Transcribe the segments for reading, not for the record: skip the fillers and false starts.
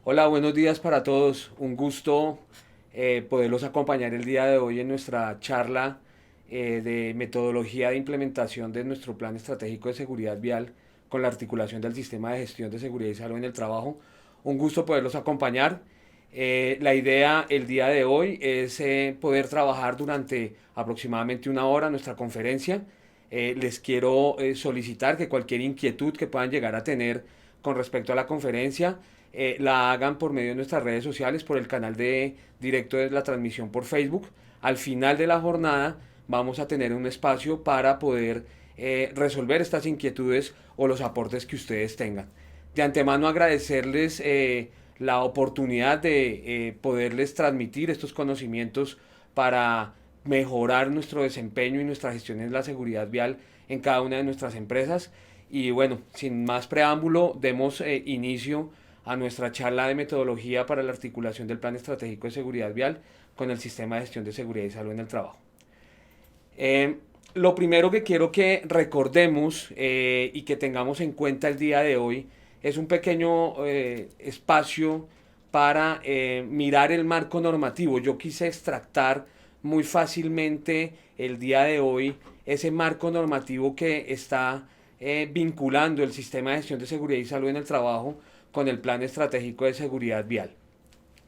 Hola, buenos días para todos. Un gusto poderlos acompañar el día de hoy en nuestra charla de metodología de implementación de nuestro plan estratégico de seguridad vial con la articulación del sistema de gestión de seguridad y salud en el trabajo. Un gusto poderlos acompañar. La idea el día de hoy es poder trabajar durante aproximadamente una hora nuestra conferencia. Les quiero solicitar que cualquier inquietud que puedan llegar a tener con respecto a la conferencia la hagan por medio de nuestras redes sociales, por el canal de directo de la transmisión por Facebook. Al final de la jornada vamos a tener un espacio para poder resolver estas inquietudes o los aportes que ustedes tengan. De antemano agradecerles la oportunidad de poderles transmitir estos conocimientos para mejorar nuestro desempeño y nuestra gestión en la seguridad vial en cada una de nuestras empresas. Y bueno, sin más preámbulo, demos inicio a nuestra charla de metodología para la articulación del Plan Estratégico de Seguridad Vial con el Sistema de Gestión de Seguridad y Salud en el Trabajo. Lo primero que quiero que recordemos y que tengamos en cuenta el día de hoy es un pequeño espacio para mirar el marco normativo. Yo quise extractar muy fácilmente el día de hoy ese marco normativo que está vinculando el sistema de gestión de seguridad y salud en el trabajo con el plan estratégico de seguridad vial.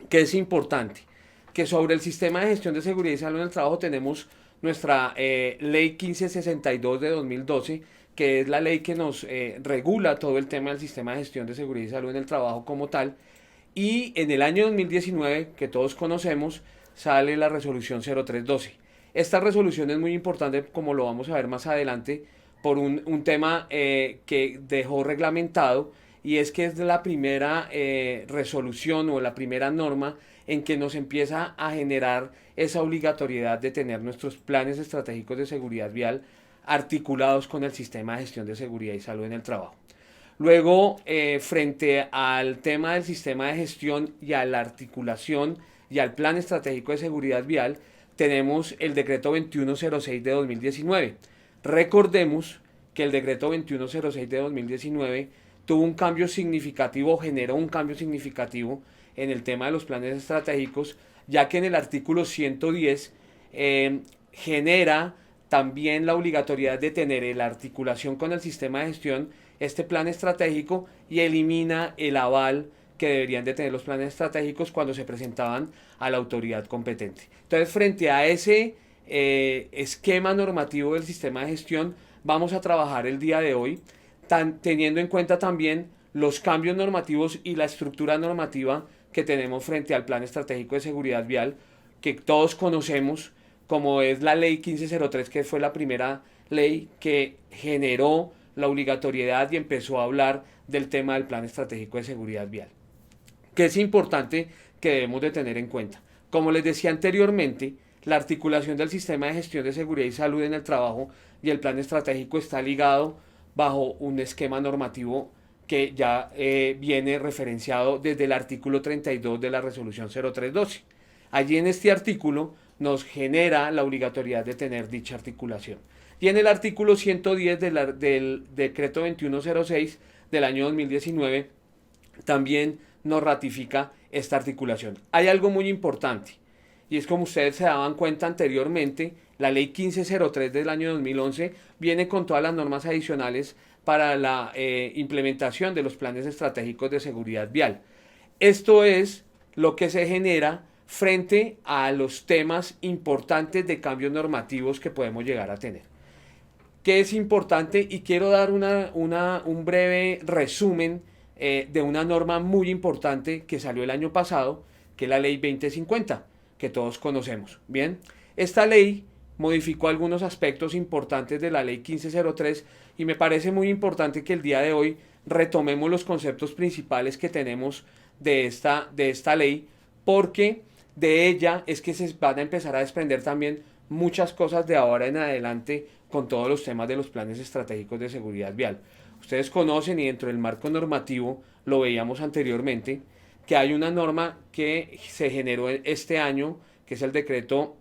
¿Qué es importante? Que sobre el sistema de gestión de seguridad y salud en el trabajo tenemos nuestra ley 1562 de 2012, que es la ley que nos regula todo el tema del sistema de gestión de seguridad y salud en el trabajo como tal. Y en el año 2019, que todos conocemos, sale la resolución 0312. Esta resolución es muy importante, como lo vamos a ver más adelante, por un tema que dejó reglamentado, y es que es la primera resolución o la primera norma en que nos empieza a generar esa obligatoriedad de tener nuestros planes estratégicos de seguridad vial articulados con el sistema de gestión de seguridad y salud en el trabajo. Luego, frente al tema del sistema de gestión y a la articulación y al plan estratégico de seguridad vial, tenemos el decreto 2106 de 2019. Recordemos que el decreto 2106 de 2019 tuvo un cambio significativo, generó un cambio significativo en el tema de los planes estratégicos, ya que en el artículo 110 genera también la obligatoriedad de tener la articulación con el sistema de gestión, este plan estratégico, y elimina el aval que deberían de tener los planes estratégicos cuando se presentaban a la autoridad competente. Entonces, frente a ese esquema normativo del sistema de gestión, vamos a trabajar el día de hoy, teniendo en cuenta también los cambios normativos y la estructura normativa que tenemos frente al Plan Estratégico de Seguridad Vial, que todos conocemos, como es la Ley 1503, que fue la primera ley que generó la obligatoriedad y empezó a hablar del tema del Plan Estratégico de Seguridad Vial, que es importante que debemos de tener en cuenta. Como les decía anteriormente, la articulación del sistema de gestión de seguridad y salud en el trabajo y el plan estratégico está ligado bajo un esquema normativo que ya viene referenciado desde el artículo 32 de la resolución 0312. Allí en este artículo nos genera la obligatoriedad de tener dicha articulación. Y en el artículo 110 del decreto 2106 del año 2019 también nos ratifica esta articulación. Hay algo muy importante, y es como ustedes se daban cuenta anteriormente, la ley 1503 del año 2011 viene con todas las normas adicionales para la implementación de los planes estratégicos de seguridad vial. Esto es lo que se genera frente a los temas importantes de cambios normativos que podemos llegar a tener. ¿Qué es importante? Y quiero dar un breve resumen de una norma muy importante que salió el año pasado, que es la ley 2050, que todos conocemos. Bien, esta ley modificó algunos aspectos importantes de la ley 1503 y me parece muy importante que el día de hoy retomemos los conceptos principales que tenemos de esta ley, porque de ella es que se van a empezar a desprender también muchas cosas de ahora en adelante con todos los temas de los planes estratégicos de seguridad vial. Ustedes conocen, y dentro del marco normativo lo veíamos anteriormente, que hay una norma que se generó este año, que es el decreto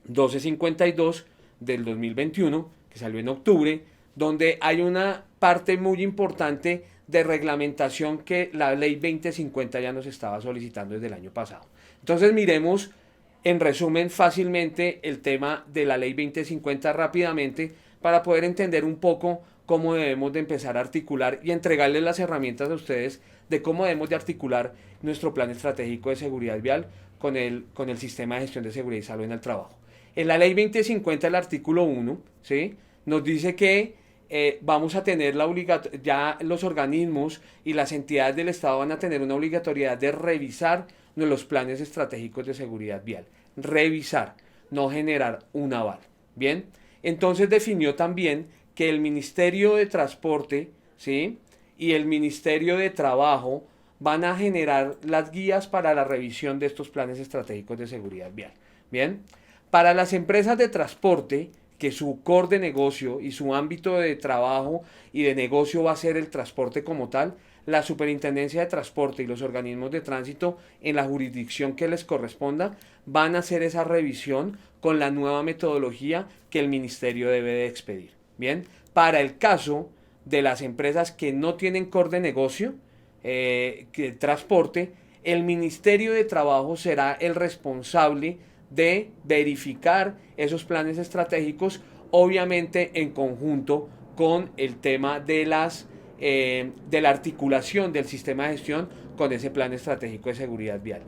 1252 del 2021, que salió en octubre, donde hay una parte muy importante de reglamentación que la ley 2050 ya nos estaba solicitando desde el año pasado. Entonces miremos en resumen fácilmente el tema de la ley 2050 rápidamente para poder entender un poco cómo debemos de empezar a articular y entregarles las herramientas a ustedes de cómo debemos de articular nuestro plan estratégico de seguridad vial con el sistema de gestión de seguridad y salud en el trabajo. En la ley 2050, el artículo 1, ¿sí?, nos dice que vamos a tener ya los organismos y las entidades del Estado van a tener una obligatoriedad de revisar los planes estratégicos de seguridad vial. Revisar, no generar un aval. Bien, entonces definió también que el Ministerio de Transporte, ¿sí?, y el Ministerio de Trabajo van a generar las guías para la revisión de estos planes estratégicos de seguridad vial. Bien, para las empresas de transporte, que su core de negocio y su ámbito de trabajo y de negocio va a ser el transporte como tal, la Superintendencia de Transporte y los organismos de tránsito en la jurisdicción que les corresponda van a hacer esa revisión con la nueva metodología que el ministerio debe de expedir. Bien, para el caso de las empresas que no tienen core de negocio, que transporte, el Ministerio de Trabajo será el responsable de verificar esos planes estratégicos, obviamente en conjunto con el tema de la articulación del sistema de gestión con ese plan estratégico de seguridad vial.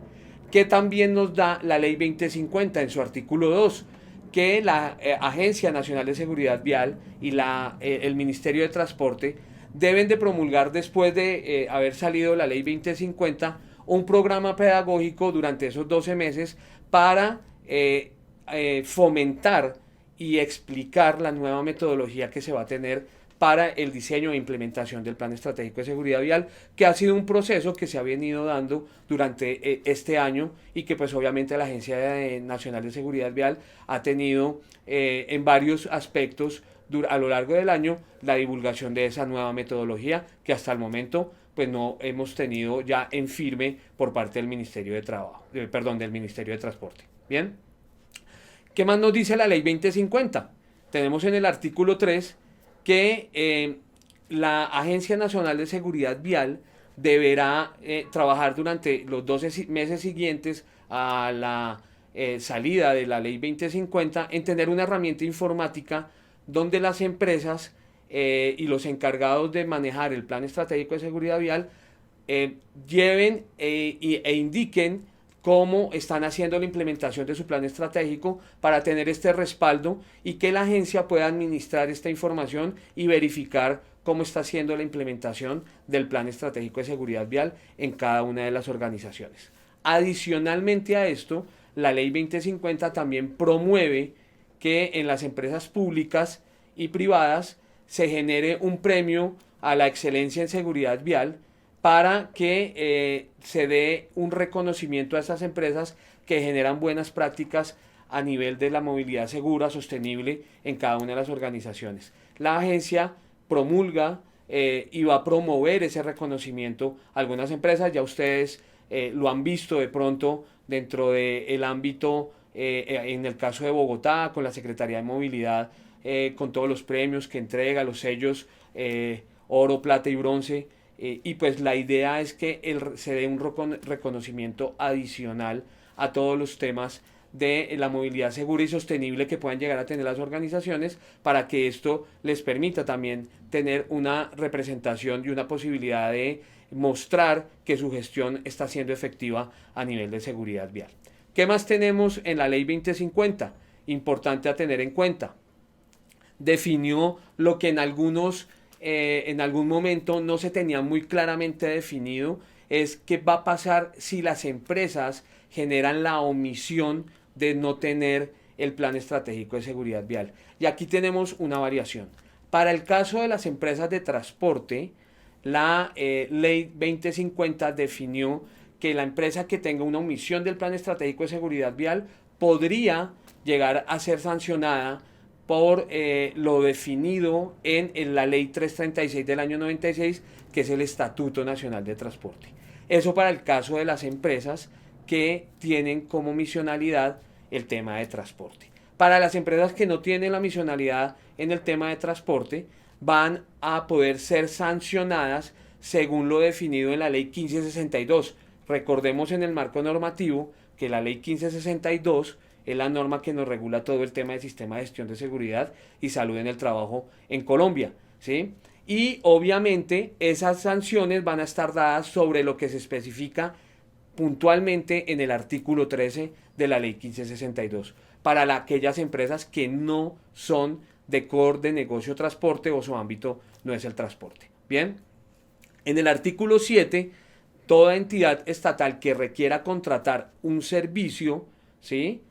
Que también nos da la ley 2050 en su artículo 2, que la Agencia Nacional de Seguridad Vial y el Ministerio de Transporte deben de promulgar, después de haber salido la ley 2050, un programa pedagógico durante esos 12 meses para fomentar y explicar la nueva metodología que se va a tener para el diseño e implementación del Plan Estratégico de Seguridad Vial, que ha sido un proceso que se ha venido dando durante este año y que pues obviamente la Agencia Nacional de Seguridad Vial ha tenido en varios aspectos a lo largo del año la divulgación de esa nueva metodología que hasta el momento pues no hemos tenido ya en firme por parte del Ministerio de Trabajo, del Ministerio de Transporte. Bien, ¿qué más nos dice la ley 2050? Tenemos en el artículo 3 que la Agencia Nacional de Seguridad Vial deberá trabajar durante los 12 meses siguientes a la salida de la ley 2050 en tener una herramienta informática donde las empresas y los encargados de manejar el plan estratégico de seguridad vial lleven e indiquen cómo están haciendo la implementación de su plan estratégico para tener este respaldo y que la agencia pueda administrar esta información y verificar cómo está haciendo la implementación del plan estratégico de seguridad vial en cada una de las organizaciones. Adicionalmente a esto, la ley 2050 también promueve que en las empresas públicas y privadas se genere un premio a la excelencia en seguridad vial para que se dé un reconocimiento a estas empresas que generan buenas prácticas a nivel de la movilidad segura, sostenible en cada una de las organizaciones. La agencia promulga y va a promover ese reconocimiento a algunas empresas. Ya ustedes lo han visto de pronto dentro del ámbito, en el caso de Bogotá, con la Secretaría de Movilidad, con todos los premios que entrega, los sellos oro, plata y bronce. Y pues la idea es que se dé un reconocimiento adicional a todos los temas de la movilidad segura y sostenible que puedan llegar a tener las organizaciones, para que esto les permita también tener una representación y una posibilidad de mostrar que su gestión está siendo efectiva a nivel de seguridad vial. ¿Qué más tenemos en la ley 2050? Importante a tener en cuenta. Definió lo que en algún momento no se tenía muy claramente definido, es qué va a pasar si las empresas generan la omisión de no tener el plan estratégico de seguridad vial. Y aquí tenemos una variación. Para el caso de las empresas de transporte, la ley 2050 definió que la empresa que tenga una omisión del plan estratégico de seguridad vial podría llegar a ser sancionada por lo definido en la ley 336 del año 96, que es el Estatuto Nacional de Transporte. Eso para el caso de las empresas que tienen como misionalidad el tema de transporte. Para las empresas que no tienen la misionalidad en el tema de transporte, van a poder ser sancionadas según lo definido en la ley 1562. Recordemos en el marco normativo que la ley 1562 es la norma que nos regula todo el tema del sistema de gestión de seguridad y salud en el trabajo en Colombia, ¿sí? Y obviamente esas sanciones van a estar dadas sobre lo que se especifica puntualmente en el artículo 13 de la ley 1562 para aquellas empresas que no son de core de negocio transporte o su ámbito no es el transporte. Bien, en el artículo 7, toda entidad estatal que requiera contratar un servicio, ¿sí?,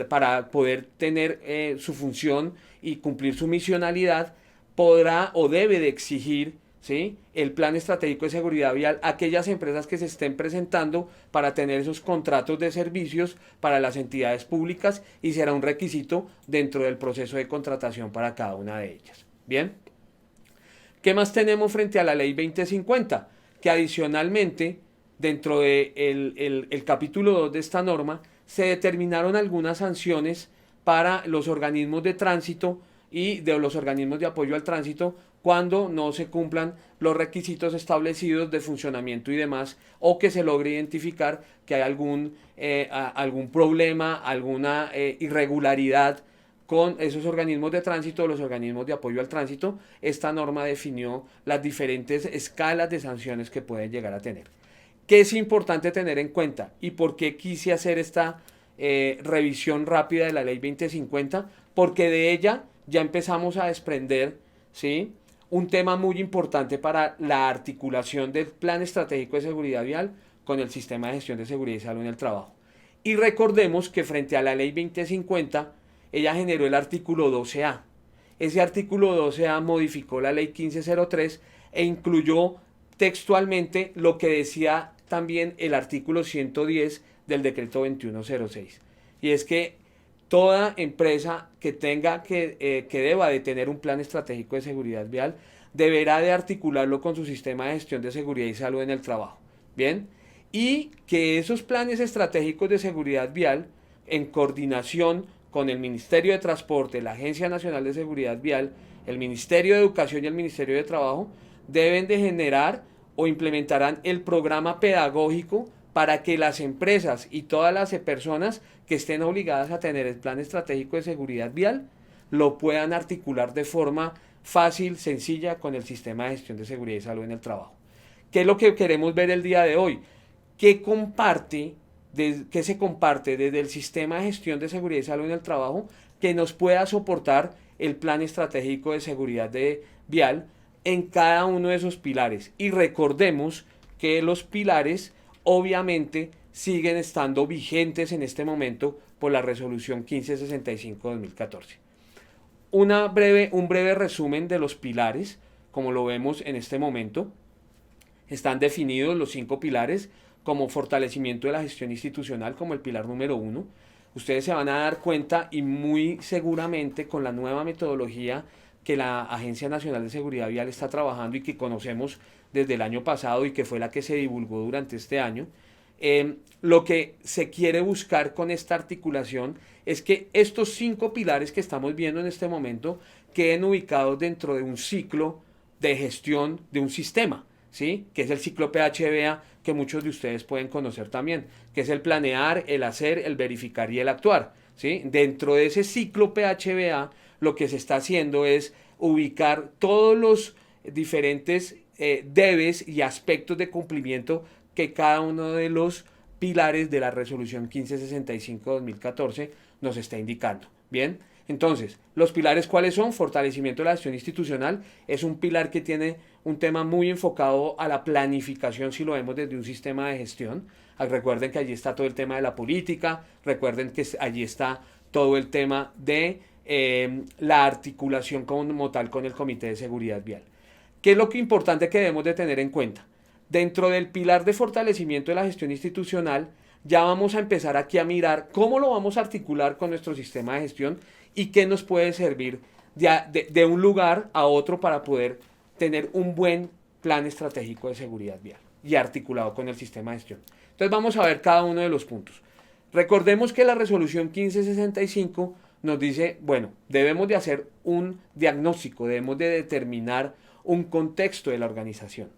para poder tener su función y cumplir su misionalidad, podrá o debe de exigir, ¿sí?, el plan estratégico de seguridad vial a aquellas empresas que se estén presentando para tener esos contratos de servicios para las entidades públicas, y será un requisito dentro del proceso de contratación para cada una de ellas. Bien, ¿qué más tenemos frente a la ley 2050? Que adicionalmente, dentro del el capítulo 2 de esta norma, se determinaron algunas sanciones para los organismos de tránsito y de los organismos de apoyo al tránsito cuando no se cumplan los requisitos establecidos de funcionamiento y demás, o que se logre identificar que hay algún problema, alguna irregularidad con esos organismos de tránsito o los organismos de apoyo al tránsito. Esta norma definió las diferentes escalas de sanciones que pueden llegar a tener. ¿Qué es importante tener en cuenta y por qué quise hacer esta revisión rápida de la ley 2050? Porque de ella ya empezamos a desprender, ¿sí?, un tema muy importante para la articulación del Plan Estratégico de Seguridad Vial con el Sistema de Gestión de Seguridad y Salud en el Trabajo. Y recordemos que frente a la ley 2050, ella generó el artículo 12A. Ese artículo 12A modificó la ley 1503 e incluyó textualmente lo que decía también el artículo 110 del decreto 2106. Y es que toda empresa que deba de tener un plan estratégico de seguridad vial deberá de articularlo con su sistema de gestión de seguridad y salud en el trabajo. Bien, y que esos planes estratégicos de seguridad vial, en coordinación con el Ministerio de Transporte, la Agencia Nacional de Seguridad Vial, el Ministerio de Educación y el Ministerio de Trabajo, deben de generar o implementarán el programa pedagógico para que las empresas y todas las personas que estén obligadas a tener el plan estratégico de seguridad vial lo puedan articular de forma fácil, sencilla, con el sistema de gestión de seguridad y salud en el trabajo. ¿Qué es lo que queremos ver el día de hoy? ¿Qué se comparte desde el sistema de gestión de seguridad y salud en el trabajo que nos pueda soportar el plan estratégico de seguridad vial en cada uno de esos pilares? Y recordemos que los pilares obviamente siguen estando vigentes en este momento por la resolución 1565-2014. Un breve resumen de los pilares, como lo vemos en este momento. Están definidos los 5 pilares como fortalecimiento de la gestión institucional como el pilar número 1. Ustedes se van a dar cuenta, y muy seguramente con la nueva metodología que la Agencia Nacional de Seguridad Vial está trabajando y que conocemos desde el año pasado y que fue la que se divulgó durante este año, lo que se quiere buscar con esta articulación es que estos 5 pilares que estamos viendo en este momento queden ubicados dentro de un ciclo de gestión de un sistema, ¿sí?, que es el ciclo PHBA, que muchos de ustedes pueden conocer también, que es el planear, el hacer, el verificar y el actuar, ¿sí? Dentro de ese ciclo PHBA, lo que se está haciendo es ubicar todos los diferentes debes y aspectos de cumplimiento que cada uno de los pilares de la resolución 1565-2014 nos está indicando. Bien, entonces, ¿los pilares cuáles son? Fortalecimiento de la gestión institucional es un pilar que tiene un tema muy enfocado a la planificación, si lo vemos desde un sistema de gestión. Recuerden que allí está todo el tema de la política, recuerden que allí está todo el tema de la articulación como tal con el Comité de Seguridad Vial. ¿Qué es lo que importante que debemos de tener en cuenta? Dentro del pilar de fortalecimiento de la gestión institucional, ya vamos a empezar aquí a mirar cómo lo vamos a articular con nuestro sistema de gestión y qué nos puede servir de un lugar a otro para poder tener un buen plan estratégico de seguridad vial y articulado con el sistema de gestión. Entonces vamos a ver cada uno de los puntos. Recordemos que la resolución 1565 nos dice, bueno, debemos de hacer un diagnóstico, debemos de determinar un contexto de la organización.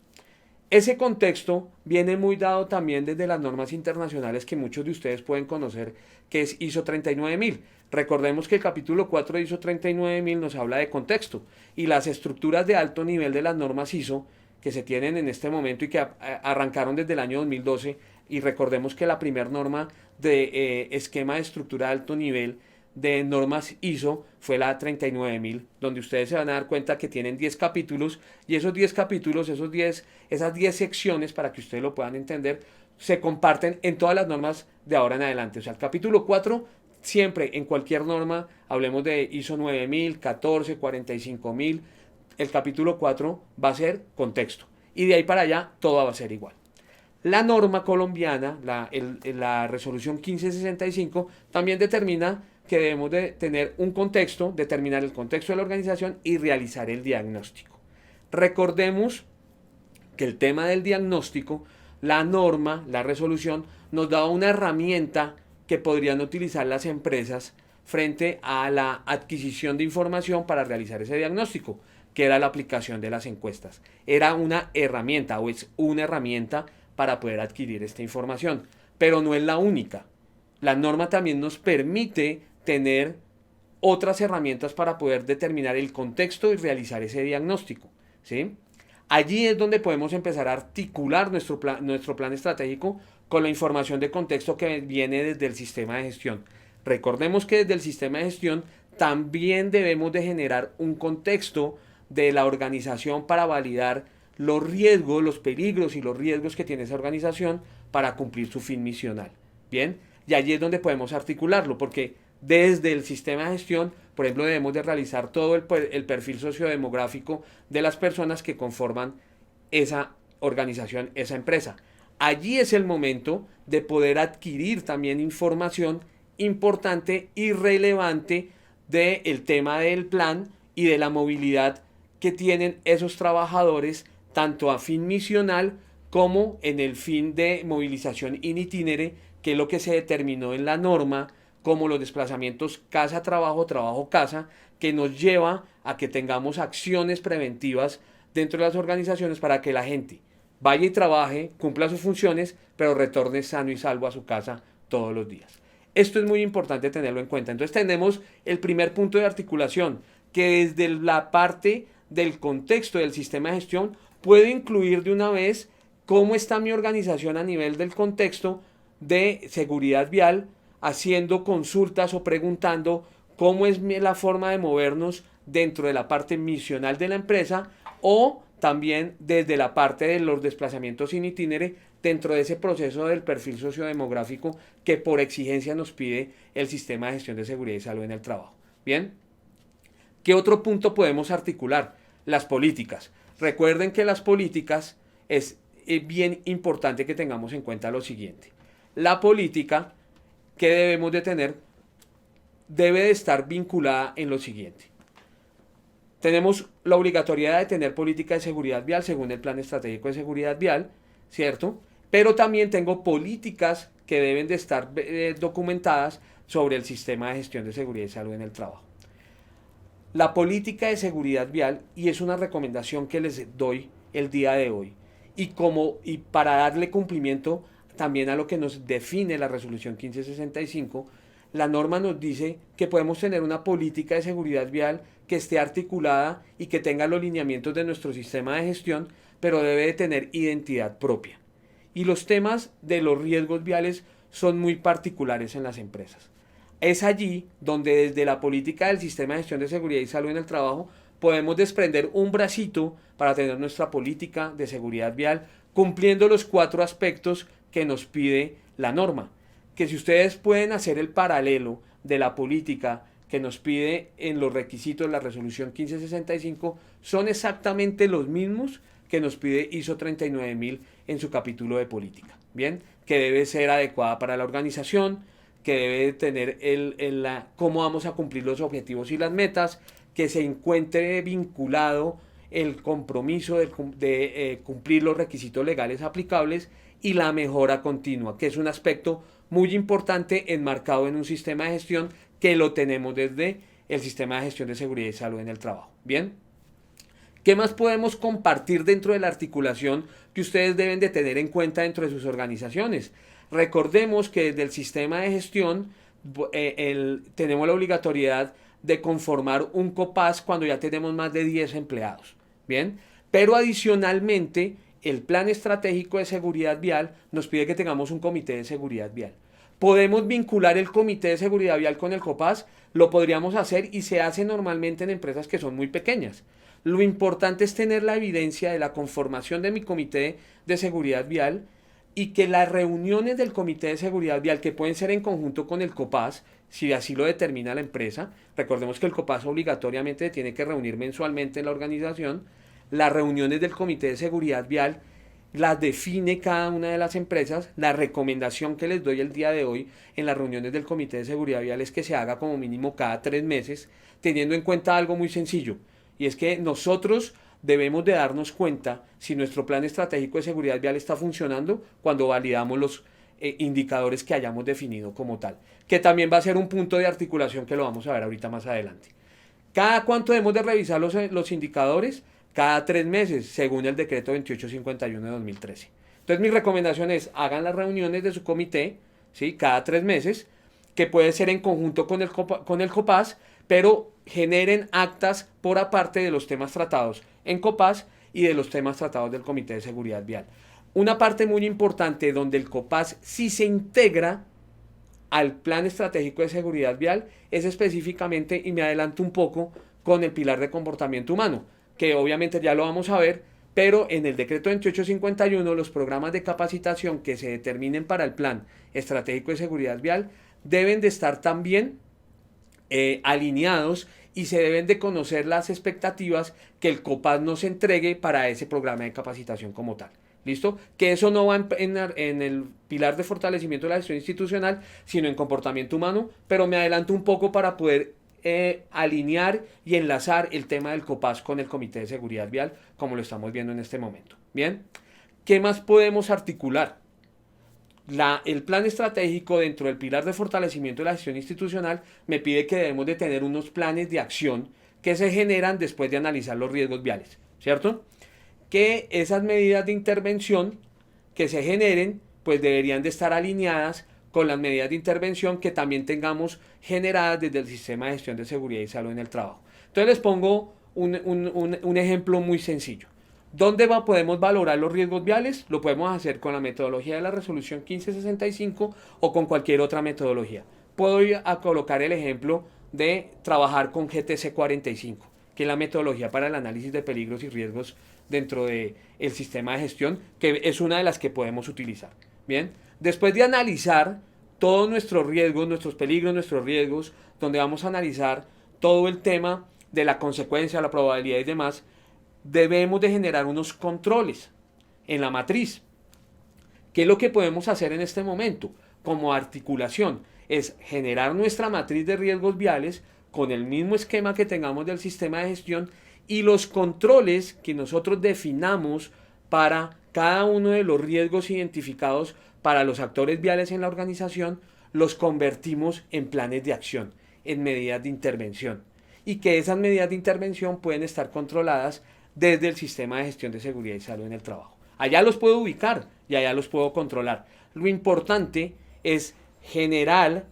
Ese contexto viene muy dado también desde las normas internacionales que muchos de ustedes pueden conocer, que es ISO 39000. Recordemos que el capítulo 4 de ISO 39000 nos habla de contexto y las estructuras de alto nivel de las normas ISO que se tienen en este momento y que arrancaron desde el año 2012, y recordemos que la primera norma de esquema de estructura de alto nivel de normas ISO fue la 39000, donde ustedes se van a dar cuenta que tienen 10 capítulos, y esos 10 capítulos, esas 10 secciones, para que ustedes lo puedan entender, se comparten en todas las normas de ahora en adelante. O sea, el capítulo 4, siempre en cualquier norma, hablemos de ISO 9000, 14, 45000, el capítulo 4 va a ser contexto, y de ahí para allá todo va a ser igual. La norma colombiana, la resolución 1565, también determina que debemos de tener un contexto, determinar el contexto de la organización y realizar el diagnóstico. Recordemos que el tema del diagnóstico, la norma, la resolución, nos da una herramienta que podrían utilizar las empresas frente a la adquisición de información para realizar ese diagnóstico, que era la aplicación de las encuestas. Era una herramienta o es una herramienta para poder adquirir esta información, pero no es la única. La norma también nos permite tener otras herramientas para poder determinar el contexto y realizar ese diagnóstico, ¿sí? Allí es donde podemos empezar a articular nuestro plan estratégico con la información de contexto que viene desde el sistema de gestión. Recordemos que desde el sistema de gestión también debemos de generar un contexto de la organización para validar los riesgos, los peligros y los riesgos que tiene esa organización para cumplir su fin misional. Bien, y allí es donde podemos articularlo, porque desde el sistema de gestión, por ejemplo, debemos de realizar todo el perfil sociodemográfico de las personas que conforman esa organización, esa empresa. Allí es el momento de poder adquirir también información importante y relevante del tema del plan y de la movilidad que tienen esos trabajadores, tanto a fin misional como en el fin de movilización in itinere, que es lo que se determinó en la norma, como los desplazamientos casa-trabajo, trabajo-casa, que nos lleva a que tengamos acciones preventivas dentro de las organizaciones para que la gente vaya y trabaje, cumpla sus funciones, pero retorne sano y salvo a su casa todos los días. Esto es muy importante tenerlo en cuenta. Entonces tenemos el primer punto de articulación, que desde la parte del contexto del sistema de gestión puedo incluir de una vez cómo está mi organización a nivel del contexto de seguridad vial, haciendo consultas o preguntando cómo es la forma de movernos dentro de la parte misional de la empresa, o también desde la parte de los desplazamientos in itinere dentro de ese proceso del perfil sociodemográfico que por exigencia nos pide el sistema de gestión de seguridad y salud en el trabajo. Bien, ¿qué otro punto podemos articular? Las políticas. Recuerden que las políticas es bien importante que tengamos en cuenta lo siguiente. La política que debemos de tener debe de estar vinculada en lo siguiente. Tenemos la obligatoriedad de tener política de seguridad vial según el Plan Estratégico de Seguridad Vial, ¿cierto? Pero también tengo políticas que deben de estar documentadas sobre el sistema de gestión de seguridad y salud en el trabajo. La política de seguridad vial, y es una recomendación que les doy el día de hoy, y para darle cumplimiento también a lo que nos define la resolución 1565, la norma nos dice que podemos tener una política de seguridad vial que esté articulada y que tenga los lineamientos de nuestro sistema de gestión, pero debe de tener identidad propia. Y los temas de los riesgos viales son muy particulares en las empresas. Es allí donde desde la política del sistema de gestión de seguridad y salud en el trabajo podemos desprender un bracito para tener nuestra política de seguridad vial, cumpliendo los 4 aspectos que nos pide la norma. Que si ustedes pueden hacer el paralelo de la política que nos pide en los requisitos de la resolución 1565, son exactamente los mismos que nos pide ISO 39000 en su capítulo de política. Bien, que debe ser adecuada para la organización, que debe tener cómo vamos a cumplir los objetivos y las metas, que se encuentre vinculado el compromiso de cumplir los requisitos legales aplicables, y la mejora continua, que es un aspecto muy importante enmarcado en un sistema de gestión que lo tenemos desde el sistema de gestión de seguridad y salud en el trabajo. Bien. ¿Qué más podemos compartir dentro de la articulación que ustedes deben de tener en cuenta dentro de sus organizaciones? Recordemos que desde el sistema de gestión tenemos la obligatoriedad de conformar un COPAS cuando ya tenemos más de 10 empleados. Bien, pero adicionalmente el plan estratégico de seguridad vial nos pide que tengamos un comité de seguridad vial. ¿Podemos vincular el comité de seguridad vial con el COPAS? Lo podríamos hacer y se hace normalmente en empresas que son muy pequeñas. Lo importante es tener la evidencia de la conformación de mi comité de seguridad vial y que las reuniones del comité de seguridad vial, que pueden ser en conjunto con el COPAS, si así lo determina la empresa, recordemos que el COPAS obligatoriamente tiene que reunir mensualmente en la organización, las reuniones del comité de seguridad vial las define cada una de las empresas. La recomendación que les doy el día de hoy en las reuniones del comité de seguridad vial es que se haga como mínimo cada 3 meses, teniendo en cuenta algo muy sencillo, y es que nosotros debemos de darnos cuenta si nuestro plan estratégico de seguridad vial está funcionando cuando validamos los indicadores que hayamos definido como tal, que también va a ser un punto de articulación que lo vamos a ver ahorita más adelante. ¿Cada cuánto debemos de revisar los indicadores? Cada 3 meses, según el decreto 2851 de 2013. Entonces mi recomendación es, hagan las reuniones de su comité, ¿sí? Cada 3 meses, que puede ser en conjunto con el COPAS, pero generen actas por aparte de los temas tratados en COPAS y de los temas tratados del Comité de Seguridad Vial. Una parte muy importante donde el COPAS sí se integra al Plan Estratégico de Seguridad Vial es específicamente, y me adelanto un poco, con el pilar de comportamiento humano, que obviamente ya lo vamos a ver, pero en el decreto 2851 los programas de capacitación que se determinen para el Plan Estratégico de Seguridad Vial deben de estar también alineados y se deben de conocer las expectativas que el COPAS nos entregue para ese programa de capacitación como tal. ¿Listo? Que eso no va en el pilar de fortalecimiento de la gestión institucional, sino en comportamiento humano, pero me adelanto un poco para poder alinear y enlazar el tema del COPAS con el Comité de Seguridad Vial, como lo estamos viendo en este momento. Bien, ¿qué más podemos articular? El plan estratégico dentro del pilar de fortalecimiento de la gestión institucional me pide que debemos de tener unos planes de acción que se generan después de analizar los riesgos viales, ¿cierto? Que esas medidas de intervención que se generen, pues deberían de estar alineadas con las medidas de intervención que también tengamos generadas desde el sistema de gestión de seguridad y salud en el trabajo. Entonces les pongo un ejemplo muy sencillo. ¿Dónde podemos valorar los riesgos viales? Lo podemos hacer con la metodología de la resolución 1565 o con cualquier otra metodología. Puedo ir a colocar el ejemplo de trabajar con GTC 45, que es la metodología para el análisis de peligros y riesgos dentro del sistema de gestión, que es una de las que podemos utilizar. Bien, después de analizar todos nuestros riesgos, nuestros peligros, nuestros riesgos, donde vamos a analizar todo el tema de la consecuencia, la probabilidad y demás, debemos de generar unos controles en la matriz. ¿Qué es lo que podemos hacer en este momento? Como articulación, es generar nuestra matriz de riesgos viales con el mismo esquema que tengamos del sistema de gestión y los controles que nosotros definamos para cada uno de los riesgos identificados para los actores viales en la organización, los convertimos en planes de acción, en medidas de intervención. Y que esas medidas de intervención pueden estar controladas desde el sistema de gestión de seguridad y salud en el trabajo. Allá los puedo ubicar y allá los puedo controlar. Lo importante es generar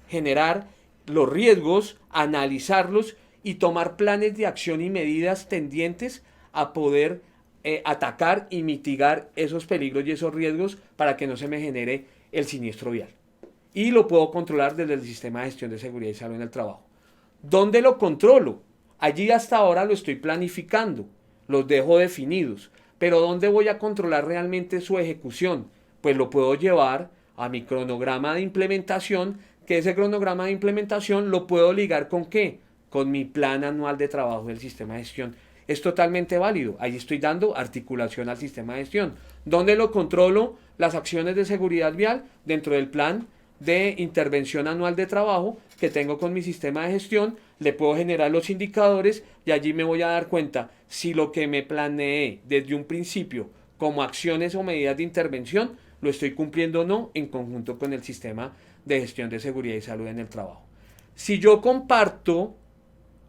los riesgos, analizarlos y tomar planes de acción y medidas tendientes a poder atacar y mitigar esos peligros y esos riesgos para que no se me genere el siniestro vial. Y lo puedo controlar desde el sistema de gestión de seguridad y salud en el trabajo. ¿Dónde lo controlo? Allí hasta ahora lo estoy planificando, los dejo definidos, pero ¿dónde voy a controlar realmente su ejecución? Pues lo puedo llevar a mi cronograma de implementación, que ese cronograma de implementación lo puedo ligar ¿con qué? Con mi plan anual de trabajo del sistema de gestión. Es totalmente válido. Ahí estoy dando articulación al sistema de gestión. ¿Dónde lo controlo? Las acciones de seguridad vial dentro del plan de intervención anual de trabajo que tengo con mi sistema de gestión. Le puedo generar los indicadores y allí me voy a dar cuenta si lo que me planeé desde un principio como acciones o medidas de intervención lo estoy cumpliendo o no en conjunto con el sistema de gestión de seguridad y salud en el trabajo. Si yo comparto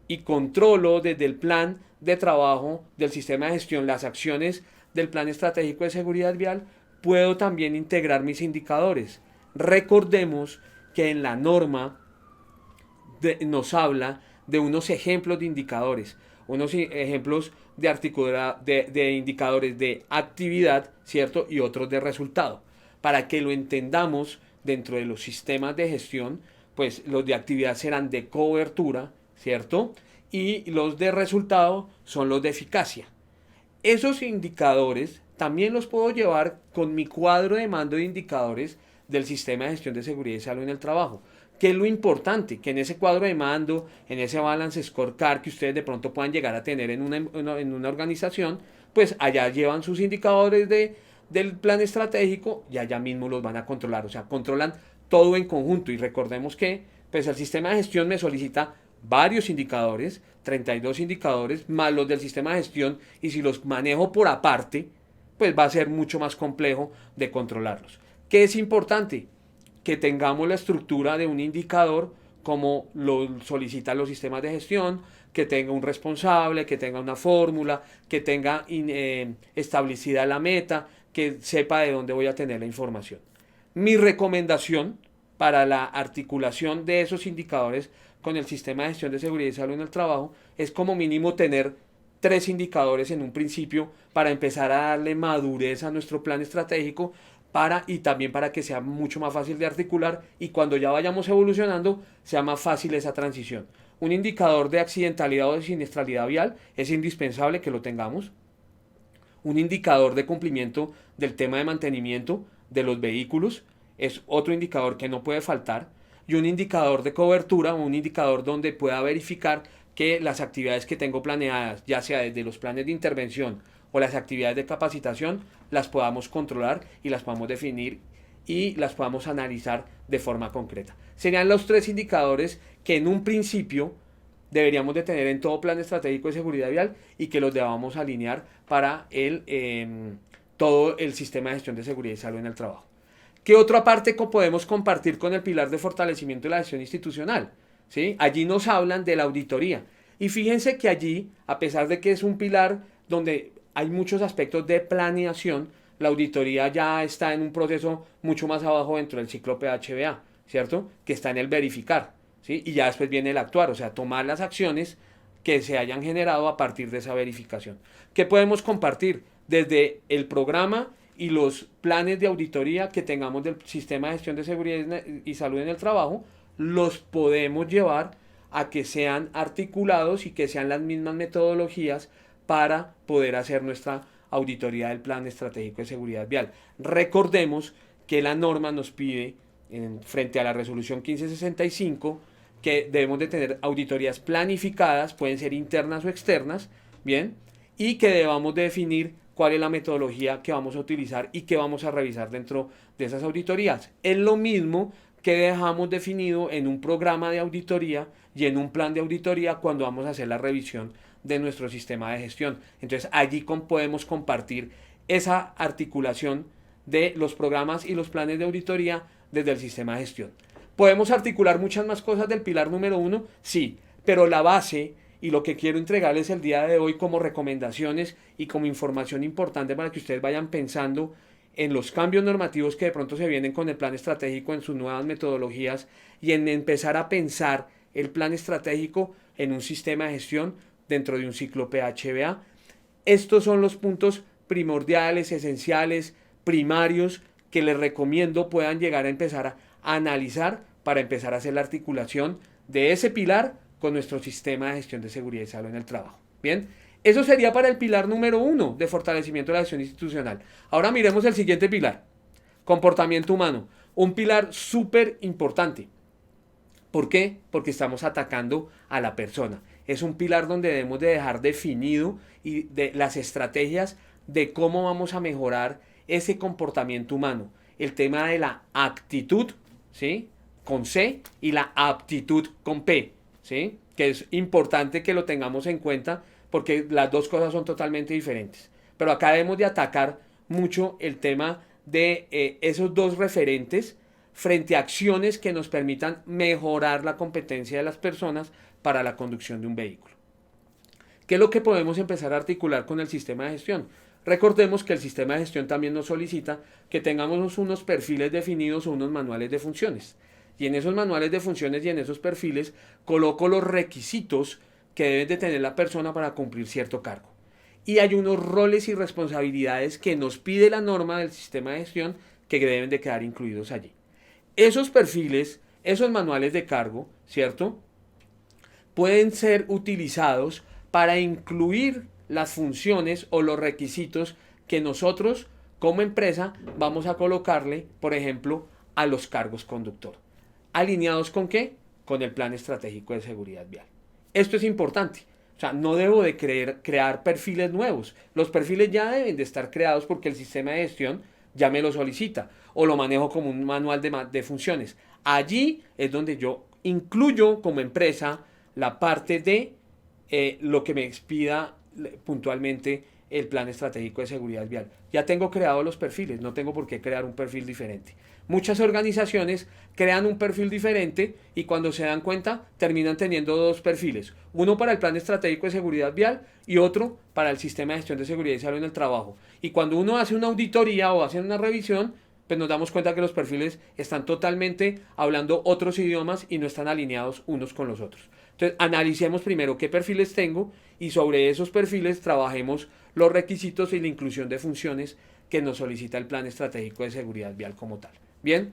y controlo desde el plan de trabajo del sistema de gestión las acciones del plan estratégico de seguridad vial, puedo también integrar mis indicadores. Recordemos que en la norma nos habla de unos ejemplos de indicadores, unos ejemplos de indicadores de actividad, ¿cierto? Y otros de resultado. Para que lo entendamos dentro de los sistemas de gestión, pues los de actividad serán de cobertura, ¿cierto? Y los de resultado son los de eficacia. Esos indicadores también los puedo llevar con mi cuadro de mando de indicadores del sistema de gestión de seguridad y salud en el trabajo. ¿Qué es lo importante? Que en ese cuadro de mando, en ese balance scorecard que ustedes de pronto puedan llegar a tener en una organización, pues allá llevan sus indicadores del plan estratégico y allá mismo los van a controlar. O sea, controlan todo en conjunto. Y recordemos que pues el sistema de gestión me solicita varios indicadores, 32 indicadores, más los del sistema de gestión, y si los manejo por aparte, pues va a ser mucho más complejo de controlarlos. ¿Qué es importante? Que tengamos la estructura de un indicador como lo solicitan los sistemas de gestión, que tenga un responsable, que tenga una fórmula, que tenga establecida la meta, que sepa de dónde voy a tener la información. Mi recomendación para la articulación de esos indicadores con el sistema de gestión de seguridad y salud en el trabajo es como mínimo tener 3 indicadores en un principio para empezar a darle madurez a nuestro plan estratégico y también para que sea mucho más fácil de articular y cuando ya vayamos evolucionando sea más fácil esa transición. Un indicador de accidentalidad o de siniestralidad vial es indispensable que lo tengamos. Un indicador de cumplimiento del tema de mantenimiento de los vehículos es otro indicador que no puede faltar. Y un indicador de cobertura, un indicador donde pueda verificar que las actividades que tengo planeadas, ya sea desde los planes de intervención o las actividades de capacitación, las podamos controlar y las podamos definir y las podamos analizar de forma concreta. Serían los 3 indicadores que en un principio deberíamos de tener en todo plan estratégico de seguridad vial y que los debamos alinear para todo el sistema de gestión de seguridad y salud en el trabajo. ¿Qué otra parte podemos compartir con el pilar de fortalecimiento de la gestión institucional? ¿Sí? Allí nos hablan de la auditoría. Y fíjense que allí, a pesar de que es un pilar donde hay muchos aspectos de planeación, la auditoría ya está en un proceso mucho más abajo dentro del ciclo PHBA, ¿cierto? Que está en el verificar, ¿sí? Y ya después viene el actuar, o sea, tomar las acciones que se hayan generado a partir de esa verificación. ¿Qué podemos compartir? Desde el programa y los planes de auditoría que tengamos del sistema de gestión de seguridad y salud en el trabajo, los podemos llevar a que sean articulados y que sean las mismas metodologías para poder hacer nuestra auditoría del plan estratégico de seguridad vial. Recordemos que la norma nos pide, frente a la resolución 1565, que debemos de tener auditorías planificadas, pueden ser internas o externas, ¿bien? Y que debamos de definir cuál es la metodología que vamos a utilizar y que vamos a revisar dentro de esas auditorías. Es lo mismo que dejamos definido en un programa de auditoría y en un plan de auditoría cuando vamos a hacer la revisión de nuestro sistema de gestión. Entonces allí podemos compartir esa articulación de los programas y los planes de auditoría desde el sistema de gestión. ¿Podemos articular muchas más cosas del pilar número 1? Sí, pero la base y lo que quiero entregarles el día de hoy como recomendaciones y como información importante para que ustedes vayan pensando en los cambios normativos que de pronto se vienen con el plan estratégico en sus nuevas metodologías y en empezar a pensar el plan estratégico en un sistema de gestión dentro de un ciclo PHBA. Estos son los puntos primordiales, esenciales, primarios que les recomiendo puedan llegar a empezar a analizar para empezar a hacer la articulación de ese pilar con nuestro sistema de gestión de seguridad y salud en el trabajo. Bien, eso sería para el pilar número 1 de fortalecimiento de la gestión institucional. Ahora miremos el siguiente pilar, comportamiento humano, un pilar súper importante. ¿Por qué? Porque estamos atacando a la persona. Es un pilar donde debemos de dejar definido y de las estrategias de cómo vamos a mejorar ese comportamiento humano. El tema de la actitud, ¿sí? Con C y la aptitud con P, ¿sí? Que es importante que lo tengamos en cuenta porque las dos cosas son totalmente diferentes. Pero acá debemos de atacar mucho el tema de esos dos referentes frente a acciones que nos permitan mejorar la competencia de las personas para la conducción de un vehículo. ¿Qué es lo que podemos empezar a articular con el sistema de gestión? Recordemos que el sistema de gestión también nos solicita que tengamos unos perfiles definidos o unos manuales de funciones. Y en esos manuales de funciones y en esos perfiles coloco los requisitos que debe de tener la persona para cumplir cierto cargo. Y hay unos roles y responsabilidades que nos pide la norma del sistema de gestión que deben de quedar incluidos allí. Esos perfiles, esos manuales de cargo, ¿cierto?, pueden ser utilizados para incluir las funciones o los requisitos que nosotros como empresa vamos a colocarle, por ejemplo, a los cargos conductor. ¿Alineados con qué? Con el plan estratégico de seguridad vial. Esto es importante. O sea, no debo de crear perfiles nuevos. Los perfiles ya deben de estar creados porque el sistema de gestión ya me lo solicita o lo manejo como un manual de funciones. Allí es donde yo incluyo como empresa la parte de lo que me expida puntualmente el plan estratégico de seguridad vial. Ya tengo creados los perfiles, no tengo por qué crear un perfil diferente. Muchas organizaciones crean un perfil diferente y cuando se dan cuenta terminan teniendo dos perfiles. Uno para el plan estratégico de seguridad vial y otro para el sistema de gestión de seguridad y salud en el trabajo. Y cuando uno hace una auditoría o hace una revisión, pues nos damos cuenta que los perfiles están totalmente hablando otros idiomas y no están alineados unos con los otros. Entonces, analicemos primero qué perfiles tengo y sobre esos perfiles trabajemos los requisitos y la inclusión de funciones que nos solicita el Plan Estratégico de Seguridad Vial como tal. Bien,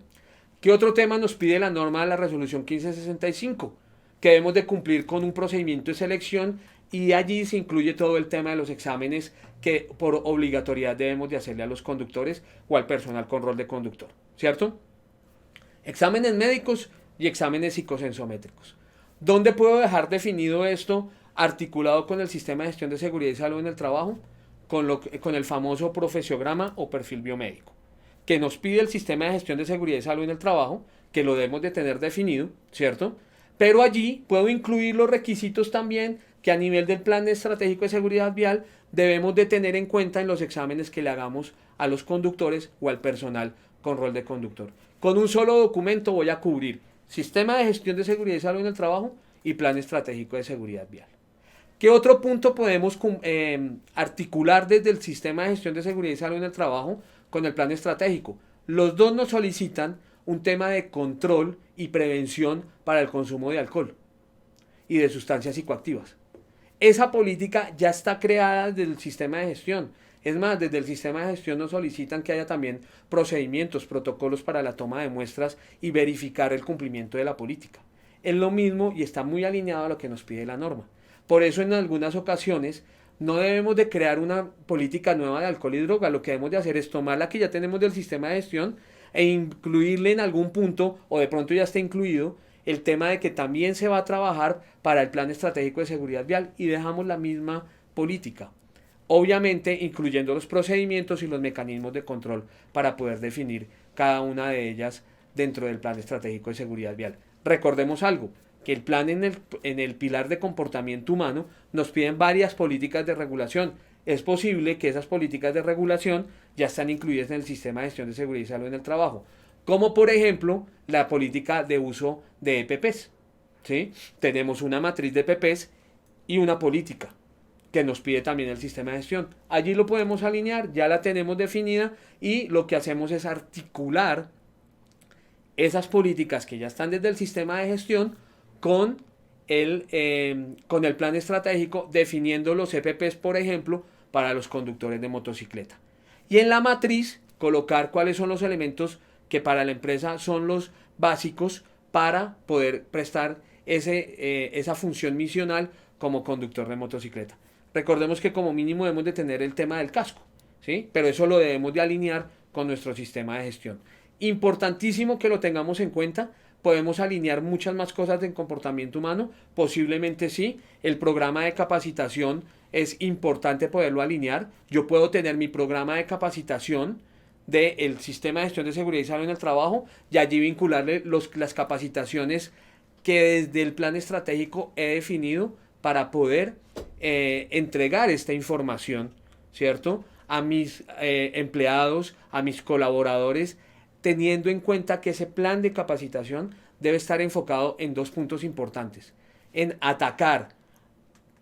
¿qué otro tema nos pide la norma de la resolución 1565? Que debemos de cumplir con un procedimiento de selección y allí se incluye todo el tema de los exámenes que por obligatoriedad debemos de hacerle a los conductores o al personal con rol de conductor, ¿cierto? Exámenes médicos y exámenes psicosensométricos. ¿Dónde puedo dejar definido esto articulado con el sistema de gestión de seguridad y salud en el trabajo? Con el famoso profesiograma o perfil biomédico, que nos pide el sistema de gestión de seguridad y salud en el trabajo, que lo debemos de tener definido, ¿cierto? Pero allí puedo incluir los requisitos también que a nivel del plan estratégico de seguridad vial debemos de tener en cuenta en los exámenes que le hagamos a los conductores o al personal con rol de conductor. Con un solo documento voy a cubrir sistema de gestión de seguridad y salud en el trabajo y plan estratégico de seguridad vial. ¿Qué otro punto podemos articular desde el sistema de gestión de seguridad y salud en el trabajo con el plan estratégico? Los dos nos solicitan un tema de control y prevención para el consumo de alcohol y de sustancias psicoactivas. Esa política ya está creada desde el sistema de gestión. Es más, desde el sistema de gestión nos solicitan que haya también procedimientos, protocolos para la toma de muestras y verificar el cumplimiento de la política. Es lo mismo y está muy alineado a lo que nos pide la norma. Por eso en algunas ocasiones no debemos de crear una política nueva de alcohol y droga. Lo que debemos de hacer es tomar la que ya tenemos del sistema de gestión e incluirle en algún punto, o de pronto ya está incluido, el tema de que también se va a trabajar para el plan estratégico de seguridad vial y dejamos la misma política. Obviamente incluyendo los procedimientos y los mecanismos de control para poder definir cada una de ellas dentro del plan estratégico de seguridad vial. Recordemos algo, que el plan en el pilar de comportamiento humano nos piden varias políticas de regulación. Es posible que esas políticas de regulación ya están incluidas en el sistema de gestión de seguridad y salud en el trabajo, como por ejemplo la política de uso de EPPs. ¿Sí? Tenemos una matriz de EPPs y una política que nos pide también el sistema de gestión. Allí lo podemos alinear, ya la tenemos definida y lo que hacemos es articular esas políticas que ya están desde el sistema de gestión con el plan estratégico, definiendo los EPPs, por ejemplo, para los conductores de motocicleta. Y en la matriz colocar cuáles son los elementos que para la empresa son los básicos para poder prestar esa función misional como conductor de motocicleta. Recordemos que como mínimo debemos de tener el tema del casco, ¿sí? Pero eso lo debemos de alinear con nuestro sistema de gestión. Importantísimo que lo tengamos en cuenta. Podemos alinear muchas más cosas en comportamiento humano, posiblemente sí. El programa de capacitación es importante poderlo alinear. Yo puedo tener mi programa de capacitación del sistema de gestión de seguridad y salud en el trabajo y allí vincularle las capacitaciones que desde el plan estratégico he definido para poder entregar esta información, ¿cierto?, a mis empleados, a mis colaboradores, teniendo en cuenta que ese plan de capacitación debe estar enfocado en dos puntos importantes: en atacar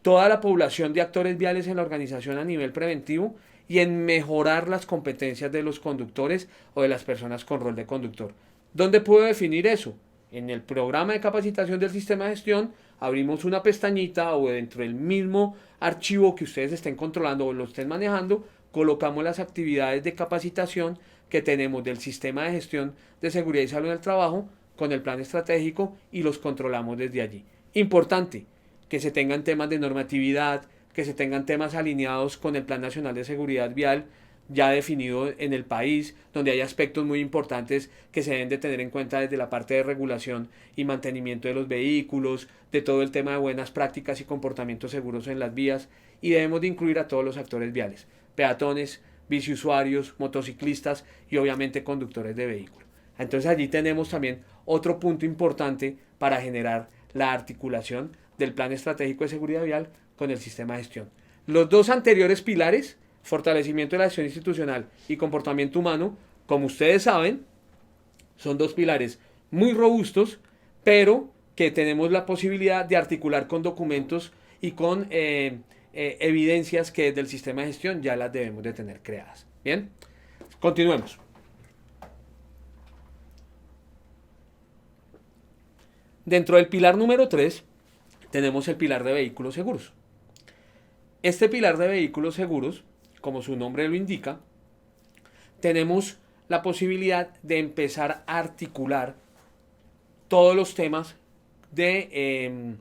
toda la población de actores viales en la organización a nivel preventivo y en mejorar las competencias de los conductores o de las personas con rol de conductor. ¿Dónde puedo definir eso? En el programa de capacitación del sistema de gestión abrimos una pestañita, o dentro del mismo archivo que ustedes estén controlando o lo estén manejando, colocamos las actividades de capacitación que tenemos del sistema de gestión de seguridad y salud en el trabajo con el plan estratégico y los controlamos desde allí. Importante que se tengan temas de normatividad, que se tengan temas alineados con el Plan Nacional de Seguridad Vial ya definido en el país, donde hay aspectos muy importantes que se deben de tener en cuenta desde la parte de regulación y mantenimiento de los vehículos, de todo el tema de buenas prácticas y comportamientos seguros en las vías, y debemos de incluir a todos los actores viales: peatones, biciusuarios, motociclistas y obviamente conductores de vehículos. Entonces allí tenemos también otro punto importante para generar la articulación del Plan Estratégico de Seguridad Vial con el sistema de gestión. Los dos anteriores pilares, fortalecimiento de la acción institucional y comportamiento humano, como ustedes saben, son dos pilares muy robustos, pero que tenemos la posibilidad de articular con documentos y con evidencias que desde el sistema de gestión ya las debemos de tener creadas. Bien, continuemos. Dentro del pilar número 3 tenemos el pilar de vehículos seguros. Este pilar de vehículos seguros, como su nombre lo indica, tenemos la posibilidad de empezar a articular todos los temas de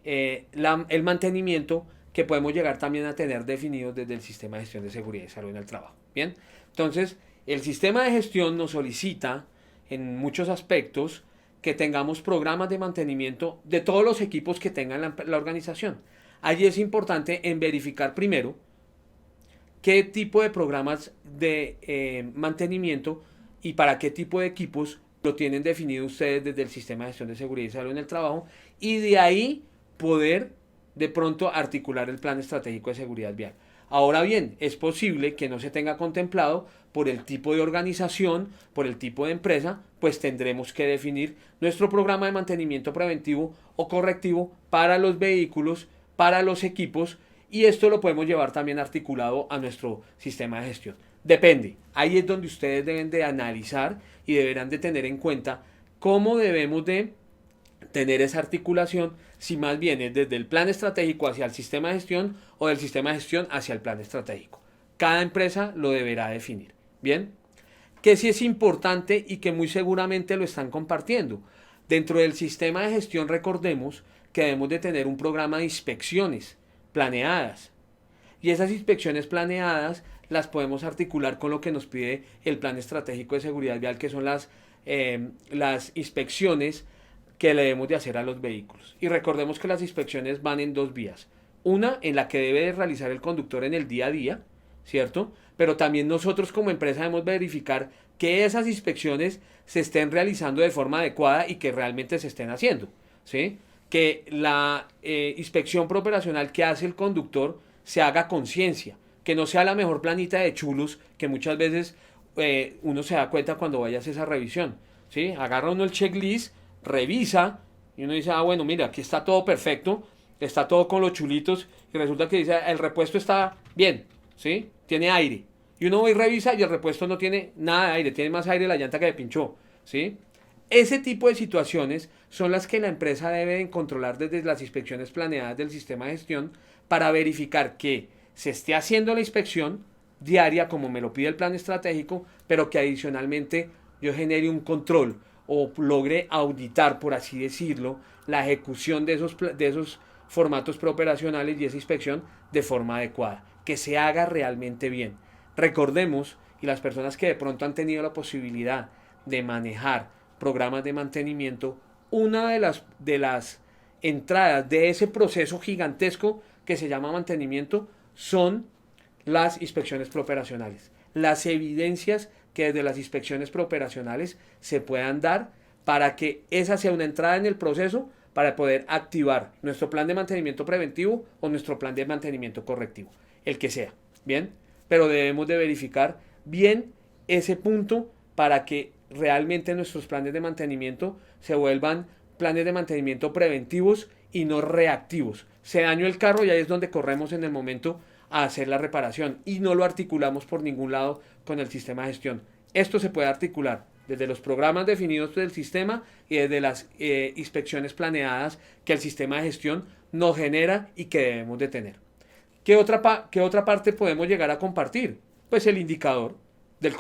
el mantenimiento que podemos llegar también a tener definidos desde el sistema de gestión de seguridad y salud en el trabajo. Bien, entonces el sistema de gestión nos solicita en muchos aspectos que tengamos programas de mantenimiento de todos los equipos que tenga la organización. Allí es importante en verificar primero qué tipo de programas de mantenimiento y para qué tipo de equipos lo tienen definido ustedes desde el sistema de gestión de seguridad y salud en el trabajo, y de ahí poder de pronto articular el plan estratégico de seguridad vial. Ahora bien, es posible que no se tenga contemplado por el tipo de organización, por el tipo de empresa, pues tendremos que definir nuestro programa de mantenimiento preventivo o correctivo para los vehículos, para los equipos, y esto lo podemos llevar también articulado a nuestro sistema de gestión. Depende, ahí es donde ustedes deben de analizar y deberán de tener en cuenta cómo debemos de tener esa articulación, si más bien es desde el plan estratégico hacia el sistema de gestión o del sistema de gestión hacia el plan estratégico. Cada empresa lo deberá definir. Bien, que sí es importante y que muy seguramente lo están compartiendo. Dentro del sistema de gestión recordemos que debemos de tener un programa de inspecciones planeadas. Y esas inspecciones planeadas las podemos articular con lo que nos pide el Plan Estratégico de Seguridad Vial, que son las inspecciones que le debemos de hacer a los vehículos. Y recordemos que las inspecciones van en dos vías. Una en la que debe de realizar el conductor en el día a día, ¿cierto? Pero también nosotros como empresa debemos verificar que esas inspecciones se estén realizando de forma adecuada y que realmente se estén haciendo, ¿sí? Que la inspección preoperacional que hace el conductor se haga con ciencia, que no sea la mejor planita de chulos que muchas veces uno se da cuenta cuando vaya a hacer esa revisión, ¿sí? Agarra uno el checklist, revisa y uno dice, bueno, mira, aquí está todo perfecto, está todo con los chulitos, y resulta que dice, el repuesto está bien, ¿sí? Tiene aire. Y uno va y revisa y el repuesto no tiene nada de aire, tiene más aire la llanta que le pinchó, ¿sí? Ese tipo de situaciones son las que la empresa debe controlar desde las inspecciones planeadas del sistema de gestión para verificar que se esté haciendo la inspección diaria como me lo pide el plan estratégico, pero que adicionalmente yo genere un control o logre auditar, por así decirlo, la ejecución de esos formatos preoperacionales y esa inspección de forma adecuada, que se haga realmente bien. Recordemos, y las personas que de pronto han tenido la posibilidad de manejar programas de mantenimiento, una de las entradas de ese proceso gigantesco que se llama mantenimiento son las inspecciones preoperacionales, las evidencias que desde las inspecciones preoperacionales se puedan dar para que esa sea una entrada en el proceso para poder activar nuestro plan de mantenimiento preventivo o nuestro plan de mantenimiento correctivo, el que sea, ¿bien? Pero debemos de verificar bien ese punto para que realmente nuestros planes de mantenimiento se vuelvan planes de mantenimiento preventivos y no reactivos. Se dañó el carro y ahí es donde corremos en el momento a hacer la reparación y no lo articulamos por ningún lado con el sistema de gestión. Esto se puede articular desde los programas definidos del sistema y desde las inspecciones planeadas que el sistema de gestión nos genera y que debemos de tener. ¿Qué otra parte podemos llegar a compartir? Pues el indicador del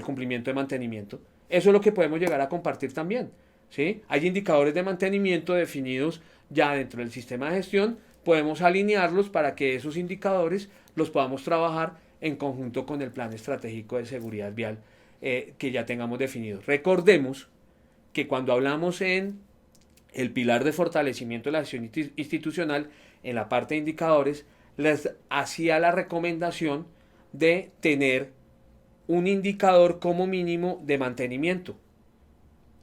cumplimiento de mantenimiento. Eso es lo que podemos llegar a compartir también. ¿Sí? Hay indicadores de mantenimiento definidos ya dentro del sistema de gestión. Podemos alinearlos para que esos indicadores los podamos trabajar en conjunto con el plan estratégico de seguridad vial que ya tengamos definido. Recordemos que cuando hablamos en el pilar de fortalecimiento de la gestión institucional, en la parte de indicadores, les hacía la recomendación de tener un indicador como mínimo de mantenimiento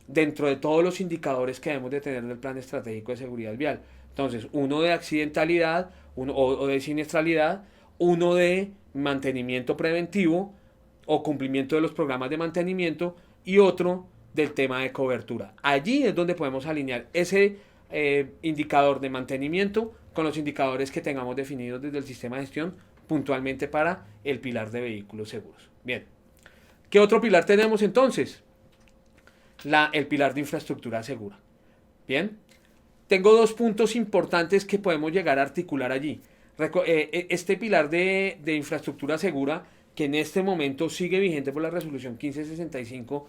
dentro de todos los indicadores que debemos de tener del plan estratégico de seguridad vial. Entonces, uno de accidentalidad o de siniestralidad, uno de mantenimiento preventivo o cumplimiento de los programas de mantenimiento y otro del tema de cobertura. Allí es donde podemos alinear ese indicador de mantenimiento con los indicadores que tengamos definidos desde el sistema de gestión puntualmente para el pilar de vehículos seguros. Bien, ¿qué otro pilar tenemos entonces? El pilar de infraestructura segura. Bien, tengo dos puntos importantes que podemos llegar a articular allí. Este pilar de infraestructura segura, que en este momento sigue vigente por la resolución 1565,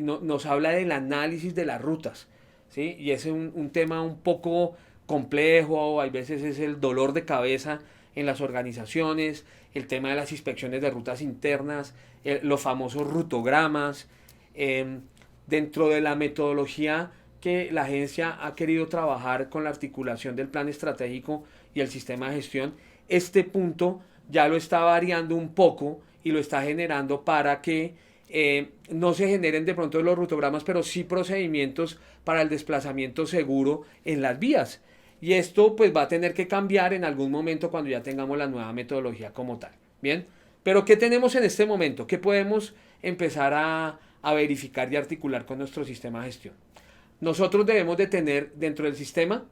nos habla del análisis de las rutas, ¿sí? Y es un tema un poco complejo, hay veces es el dolor de cabeza en las organizaciones, el tema de las inspecciones de rutas internas, los famosos rutogramas, dentro de la metodología que la agencia ha querido trabajar con la articulación del plan estratégico y el sistema de gestión, este punto ya lo está variando un poco y lo está generando para que no se generen de pronto los rutogramas, pero sí procedimientos para el desplazamiento seguro en las vías. Y esto pues va a tener que cambiar en algún momento cuando ya tengamos la nueva metodología como tal. Bien, pero ¿qué tenemos en este momento? ¿Qué podemos empezar a verificar y articular con nuestro sistema de gestión? Nosotros debemos de tener dentro del sistema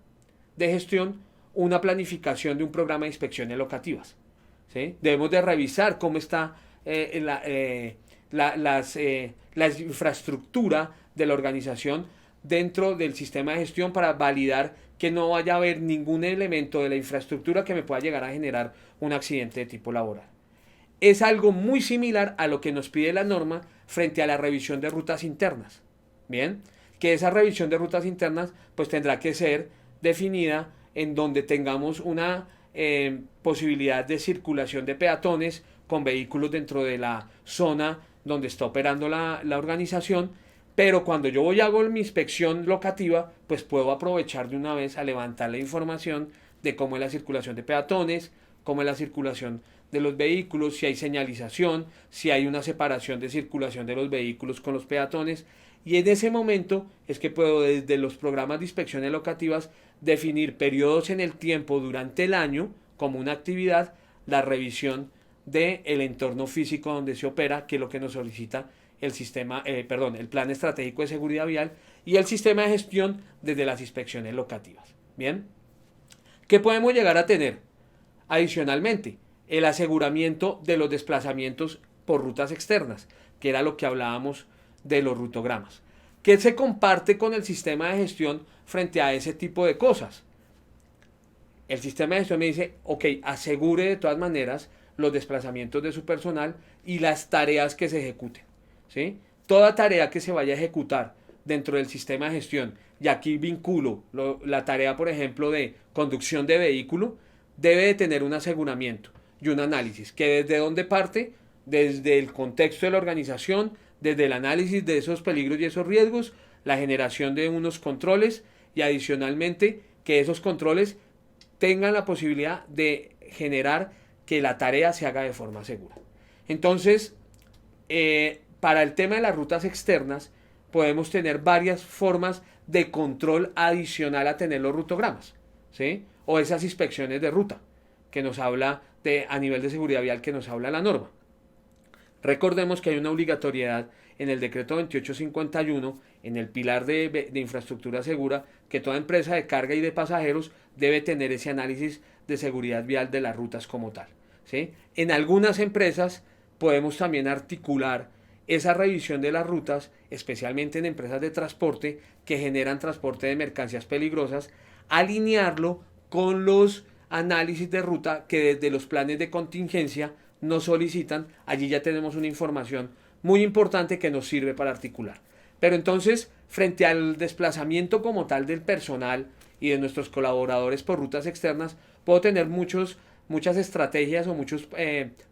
de gestión una planificación de un programa de inspecciones locativas, ¿sí? Debemos de revisar cómo está la infraestructura de la organización dentro del sistema de gestión para validar que no vaya a haber ningún elemento de la infraestructura que me pueda llegar a generar un accidente de tipo laboral. Es algo muy similar a lo que nos pide la norma frente a la revisión de rutas internas. Bien, que esa revisión de rutas internas pues tendrá que ser definida en donde tengamos una posibilidad de circulación de peatones con vehículos dentro de la zona donde está operando la organización, pero cuando yo voy a hago mi inspección locativa, pues puedo aprovechar de una vez a levantar la información de cómo es la circulación de peatones, cómo es la circulación de los vehículos, si hay señalización, si hay una separación de circulación de los vehículos con los peatones. Y en ese momento es que puedo desde los programas de inspecciones locativas definir periodos en el tiempo durante el año como una actividad, la revisión del entorno físico donde se opera, que es lo que nos solicita el plan estratégico de seguridad vial y el sistema de gestión desde las inspecciones locativas. Bien, ¿qué podemos llegar a tener? Adicionalmente, el aseguramiento de los desplazamientos por rutas externas, que era lo que hablábamos de los rutogramas. ¿Qué se comparte con el sistema de gestión frente a ese tipo de cosas? El sistema de gestión me dice, ok, asegure de todas maneras los desplazamientos de su personal y las tareas que se ejecuten, ¿sí? Toda tarea que se vaya a ejecutar dentro del sistema de gestión, y aquí vinculo la tarea, por ejemplo, de conducción de vehículo, debe de tener un aseguramiento y un análisis, que desde dónde parte, desde el contexto de la organización, desde el análisis de esos peligros y esos riesgos, la generación de unos controles y adicionalmente que esos controles tengan la posibilidad de generar que la tarea se haga de forma segura. Entonces, para el tema de las rutas externas, podemos tener varias formas de control adicional a tener los rutogramas, ¿sí? O esas inspecciones de ruta que nos habla a nivel de seguridad vial que nos habla la norma. Recordemos que hay una obligatoriedad en el decreto 2851, en el pilar de infraestructura segura, que toda empresa de carga y de pasajeros debe tener ese análisis de seguridad vial de las rutas como tal, ¿sí? En algunas empresas podemos también articular esa revisión de las rutas, especialmente en empresas de transporte que generan transporte de mercancías peligrosas, alinearlo con los análisis de ruta que desde los planes de contingencia nos solicitan. Allí ya tenemos una información muy importante que nos sirve para articular. Pero entonces, frente al desplazamiento como tal del personal y de nuestros colaboradores por rutas externas, puedo tener muchas estrategias o muchos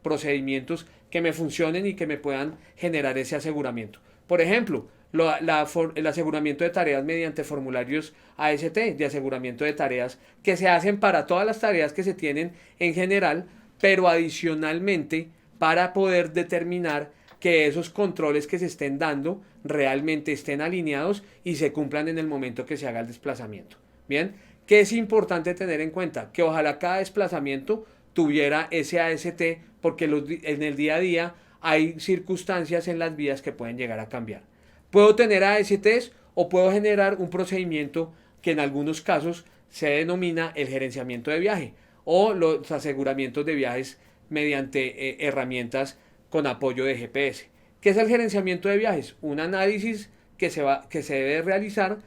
procedimientos que me funcionen y que me puedan generar ese aseguramiento. Por ejemplo, el aseguramiento de tareas mediante formularios AST, de aseguramiento de tareas que se hacen para todas las tareas que se tienen en general, pero adicionalmente para poder determinar que esos controles que se estén dando realmente estén alineados y se cumplan en el momento que se haga el desplazamiento. Bien, ¿qué es importante tener en cuenta? Que ojalá cada desplazamiento tuviera ese AST, porque en el día a día hay circunstancias en las vías que pueden llegar a cambiar. Puedo tener ASTs o puedo generar un procedimiento que en algunos casos se denomina el gerenciamiento de viaje o los aseguramientos de viajes mediante herramientas con apoyo de GPS. ¿Qué es el gerenciamiento de viajes? Un análisis que se debe realizar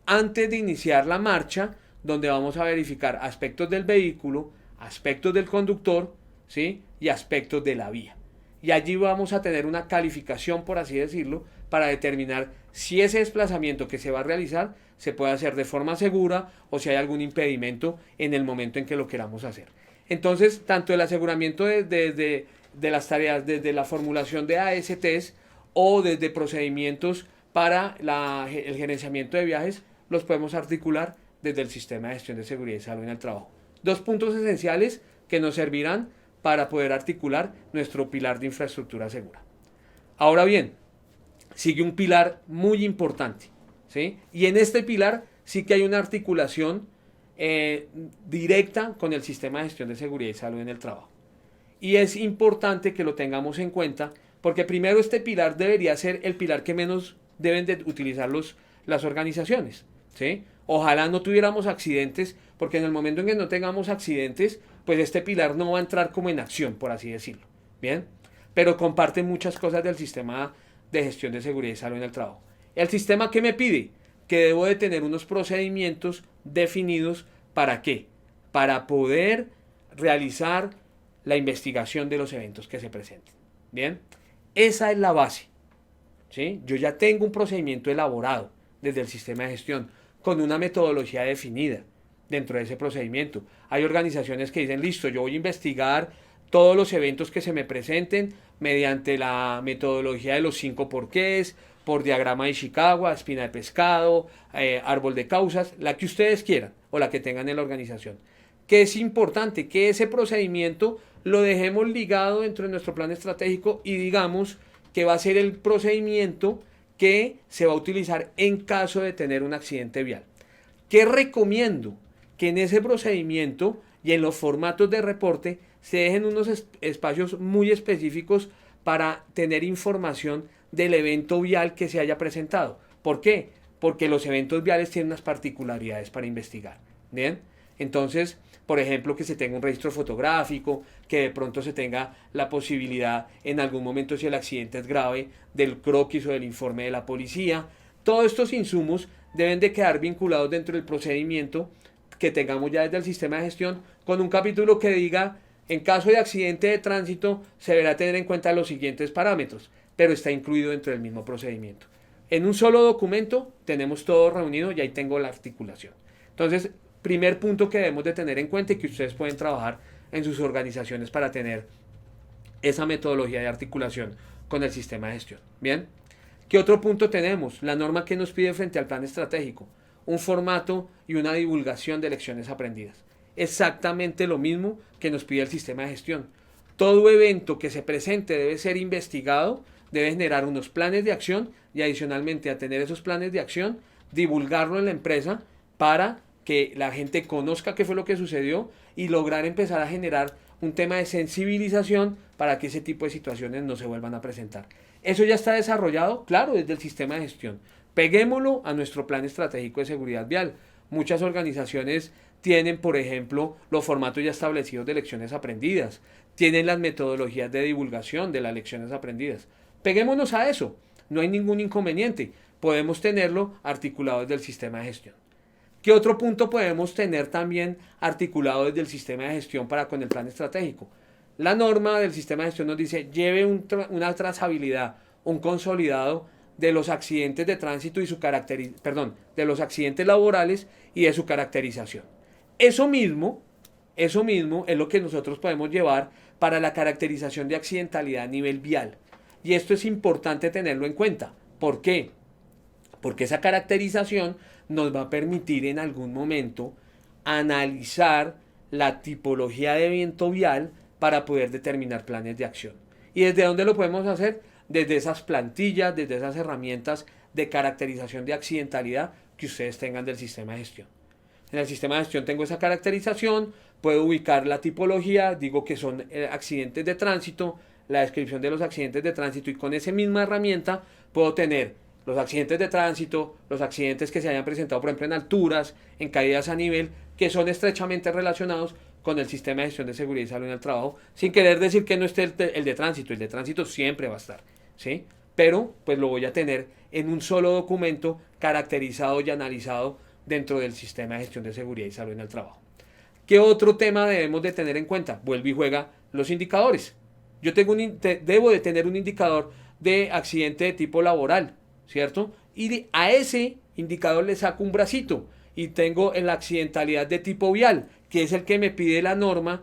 antes de iniciar la marcha, donde vamos a verificar aspectos del vehículo, aspectos del conductor, ¿sí? Y aspectos de la vía. Y allí vamos a tener una calificación, por así decirlo, para determinar si ese desplazamiento que se va a realizar se puede hacer de forma segura o si hay algún impedimento en el momento en que lo queramos hacer. Entonces, tanto el aseguramiento de las tareas, desde la formulación de ASTs o desde procedimientos para el gerenciamiento de viajes, los podemos articular desde el sistema de gestión de seguridad y salud en el trabajo. Dos puntos esenciales que nos servirán para poder articular nuestro pilar de infraestructura segura. Ahora bien, sigue un pilar muy importante, ¿sí? Y en este pilar sí que hay una articulación directa con el sistema de gestión de seguridad y salud en el trabajo. Y es importante que lo tengamos en cuenta porque primero este pilar debería ser el pilar que menos deben de utilizar las organizaciones, ¿sí? Ojalá no tuviéramos accidentes, porque en el momento en que no tengamos accidentes, pues este pilar no va a entrar como en acción, por así decirlo. Bien, pero comparte muchas cosas del sistema de gestión de seguridad y salud en el trabajo. El sistema que me pide que debo de tener unos procedimientos definidos. ¿Para qué? Para poder realizar la investigación de los eventos que se presenten. Bien, esa es la base, ¿sí? Yo ya tengo un procedimiento elaborado desde el sistema de gestión con una metodología definida dentro de ese procedimiento. Hay organizaciones que dicen, listo, yo voy a investigar todos los eventos que se me presenten mediante la metodología de los 5 porqués, por diagrama de Ishikawa, espina de pescado, árbol de causas, la que ustedes quieran o la que tengan en la organización. Que es importante que ese procedimiento lo dejemos ligado dentro de nuestro plan estratégico y digamos que va a ser el procedimiento que se va a utilizar en caso de tener un accidente vial. ¿Qué recomiendo? Que en ese procedimiento y en los formatos de reporte se dejen unos espacios muy específicos para tener información del evento vial que se haya presentado. ¿Por qué? Porque los eventos viales tienen unas particularidades para investigar. ¿Bien? Entonces, por ejemplo, que se tenga un registro fotográfico, que de pronto se tenga la posibilidad en algún momento, si el accidente es grave, del croquis o del informe de la policía. Todos estos insumos deben de quedar vinculados dentro del procedimiento que tengamos ya desde el sistema de gestión, con un capítulo que diga, en caso de accidente de tránsito, se deberá tener en cuenta los siguientes parámetros, pero está incluido dentro del mismo procedimiento. En un solo documento tenemos todo reunido y ahí tengo la articulación. Entonces, primer punto que debemos de tener en cuenta y que ustedes pueden trabajar en sus organizaciones para tener esa metodología de articulación con el sistema de gestión. Bien, ¿qué otro punto tenemos? La norma que nos pide frente al plan estratégico, un formato y una divulgación de lecciones aprendidas. Exactamente lo mismo que nos pide el sistema de gestión. Todo evento que se presente debe ser investigado, debe generar unos planes de acción y adicionalmente a tener esos planes de acción, divulgarlo en la empresa para que la gente conozca qué fue lo que sucedió y lograr empezar a generar un tema de sensibilización para que ese tipo de situaciones no se vuelvan a presentar. ¿Eso ya está desarrollado? Claro, desde el sistema de gestión. Peguémoslo a nuestro plan estratégico de seguridad vial. Muchas organizaciones tienen, por ejemplo, los formatos ya establecidos de lecciones aprendidas, tienen las metodologías de divulgación de las lecciones aprendidas. Peguémonos a eso, no hay ningún inconveniente, podemos tenerlo articulado desde el sistema de gestión. ¿Qué otro punto podemos tener también articulado desde el sistema de gestión para con el plan estratégico? La norma del sistema de gestión nos dice, lleve una trazabilidad, un consolidado de los accidentes de tránsito y su de los accidentes laborales y de su caracterización. Eso mismo es lo que nosotros podemos llevar para la caracterización de accidentalidad a nivel vial. Y esto es importante tenerlo en cuenta. ¿Por qué? Porque esa caracterización nos va a permitir en algún momento analizar la tipología de evento vial para poder determinar planes de acción. ¿Y desde dónde lo podemos hacer? Desde esas plantillas, desde esas herramientas de caracterización de accidentalidad que ustedes tengan del sistema de gestión. En el sistema de gestión tengo esa caracterización, puedo ubicar la tipología, digo que son accidentes de tránsito, la descripción de los accidentes de tránsito y con esa misma herramienta puedo tener los accidentes de tránsito, los accidentes que se hayan presentado por ejemplo en alturas, en caídas a nivel, que son estrechamente relacionados con el sistema de gestión de seguridad y salud en el trabajo, sin querer decir que no esté el de tránsito siempre va a estar, ¿sí? Pero pues lo voy a tener en un solo documento caracterizado y analizado dentro del sistema de gestión de seguridad y salud en el trabajo. ¿Qué otro tema debemos de tener en cuenta? Vuelve y juega los indicadores. Yo debo de tener un indicador de accidente de tipo laboral, ¿cierto? Y a ese indicador le saco un bracito y tengo la accidentalidad de tipo vial, que es el que me pide la norma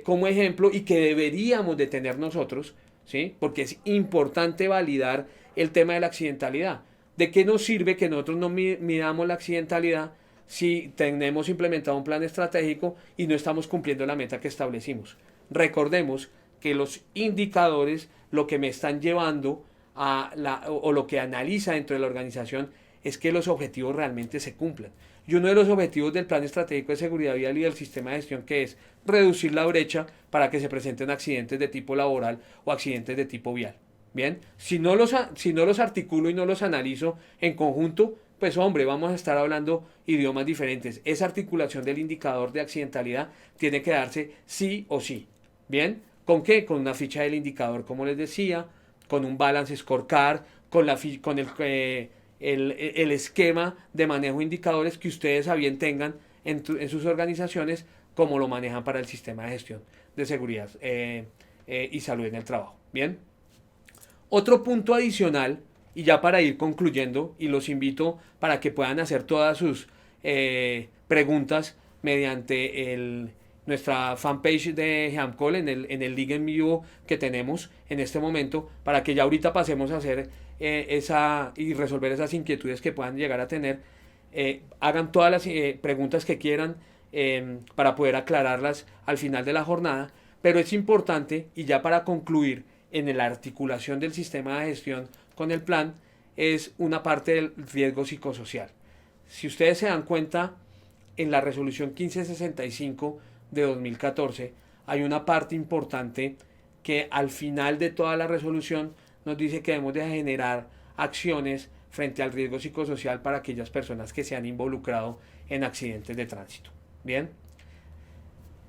como ejemplo y que deberíamos de tener nosotros, ¿sí? Porque es importante validar el tema de la accidentalidad. ¿De qué nos sirve que nosotros no midamos la accidentalidad si tenemos implementado un plan estratégico y no estamos cumpliendo la meta que establecimos? Recordemos que los indicadores lo que me están llevando o lo que analiza dentro de la organización es que los objetivos realmente se cumplan. Y uno de los objetivos del Plan Estratégico de Seguridad Vial y del sistema de gestión que es reducir la brecha para que se presenten accidentes de tipo laboral o accidentes de tipo vial. Bien, si no los articulo y no los analizo en conjunto, pues hombre, vamos a estar hablando idiomas diferentes. Esa articulación del indicador de accidentalidad tiene que darse sí o sí. Bien, ¿con qué? Con una ficha del indicador, como les decía, con un balance scorecard, con el esquema de manejo de indicadores que ustedes a bien tengan en sus organizaciones, como lo manejan para el sistema de gestión de seguridad y salud en el trabajo. Bien. Otro punto adicional, y ya para ir concluyendo, y los invito para que puedan hacer todas sus preguntas mediante nuestra fanpage de Geamcol en el link en vivo que tenemos en este momento, para que ya ahorita pasemos a hacer y resolver esas inquietudes que puedan llegar a tener. Hagan todas las preguntas que quieran para poder aclararlas al final de la jornada, pero es importante, y ya para concluir, en la articulación del sistema de gestión con el plan, es una parte del riesgo psicosocial. Si ustedes se dan cuenta, en la resolución 1565 de 2014 hay una parte importante que al final de toda la resolución nos dice que debemos de generar acciones frente al riesgo psicosocial para aquellas personas que se han involucrado en accidentes de tránsito. Bien.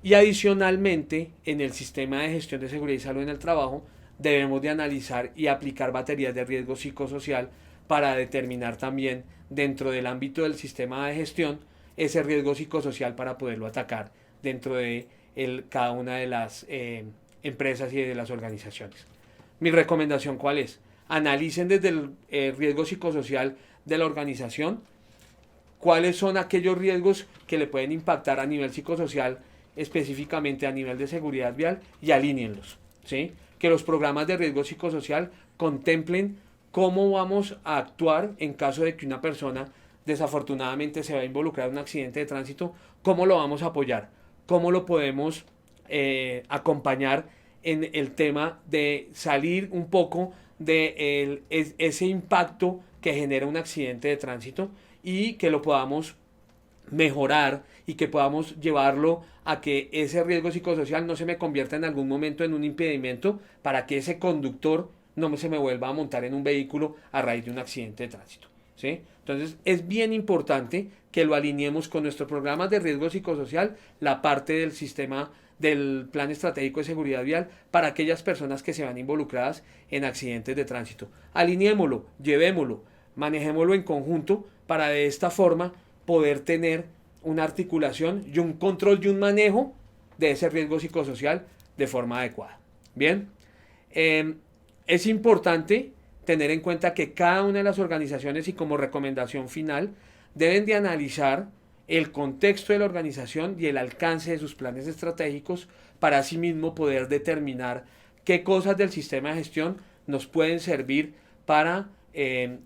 Y adicionalmente, en el sistema de gestión de seguridad y salud en el trabajo, debemos de analizar y aplicar baterías de riesgo psicosocial para determinar también dentro del ámbito del sistema de gestión ese riesgo psicosocial para poderlo atacar dentro de cada una de las empresas y de las organizaciones. Mi recomendación, ¿cuál es? Analicen desde el riesgo psicosocial de la organización cuáles son aquellos riesgos que le pueden impactar a nivel psicosocial, específicamente a nivel de seguridad vial, y alíneenlos, ¿sí? Que los programas de riesgo psicosocial contemplen cómo vamos a actuar en caso de que una persona desafortunadamente se va a involucrar en un accidente de tránsito, cómo lo vamos a apoyar, cómo lo podemos acompañar en el tema de salir un poco de ese impacto que genera un accidente de tránsito y que lo podamos mejorar y que podamos llevarlo a que ese riesgo psicosocial no se me convierta en algún momento en un impedimento para que ese conductor no se me vuelva a montar en un vehículo a raíz de un accidente de tránsito. ¿Sí? Entonces es bien importante que lo alineemos con nuestros programas de riesgo psicosocial, la parte del sistema del plan estratégico de seguridad vial para aquellas personas que se van involucradas en accidentes de tránsito. Alineémoslo, llevémoslo, manejémoslo en conjunto para de esta forma poder tener una articulación y un control y un manejo de ese riesgo psicosocial de forma adecuada. Bien, es importante tener en cuenta que cada una de las organizaciones y como recomendación final deben de analizar el contexto de la organización y el alcance de sus planes estratégicos para asimismo poder determinar qué cosas del sistema de gestión nos pueden servir para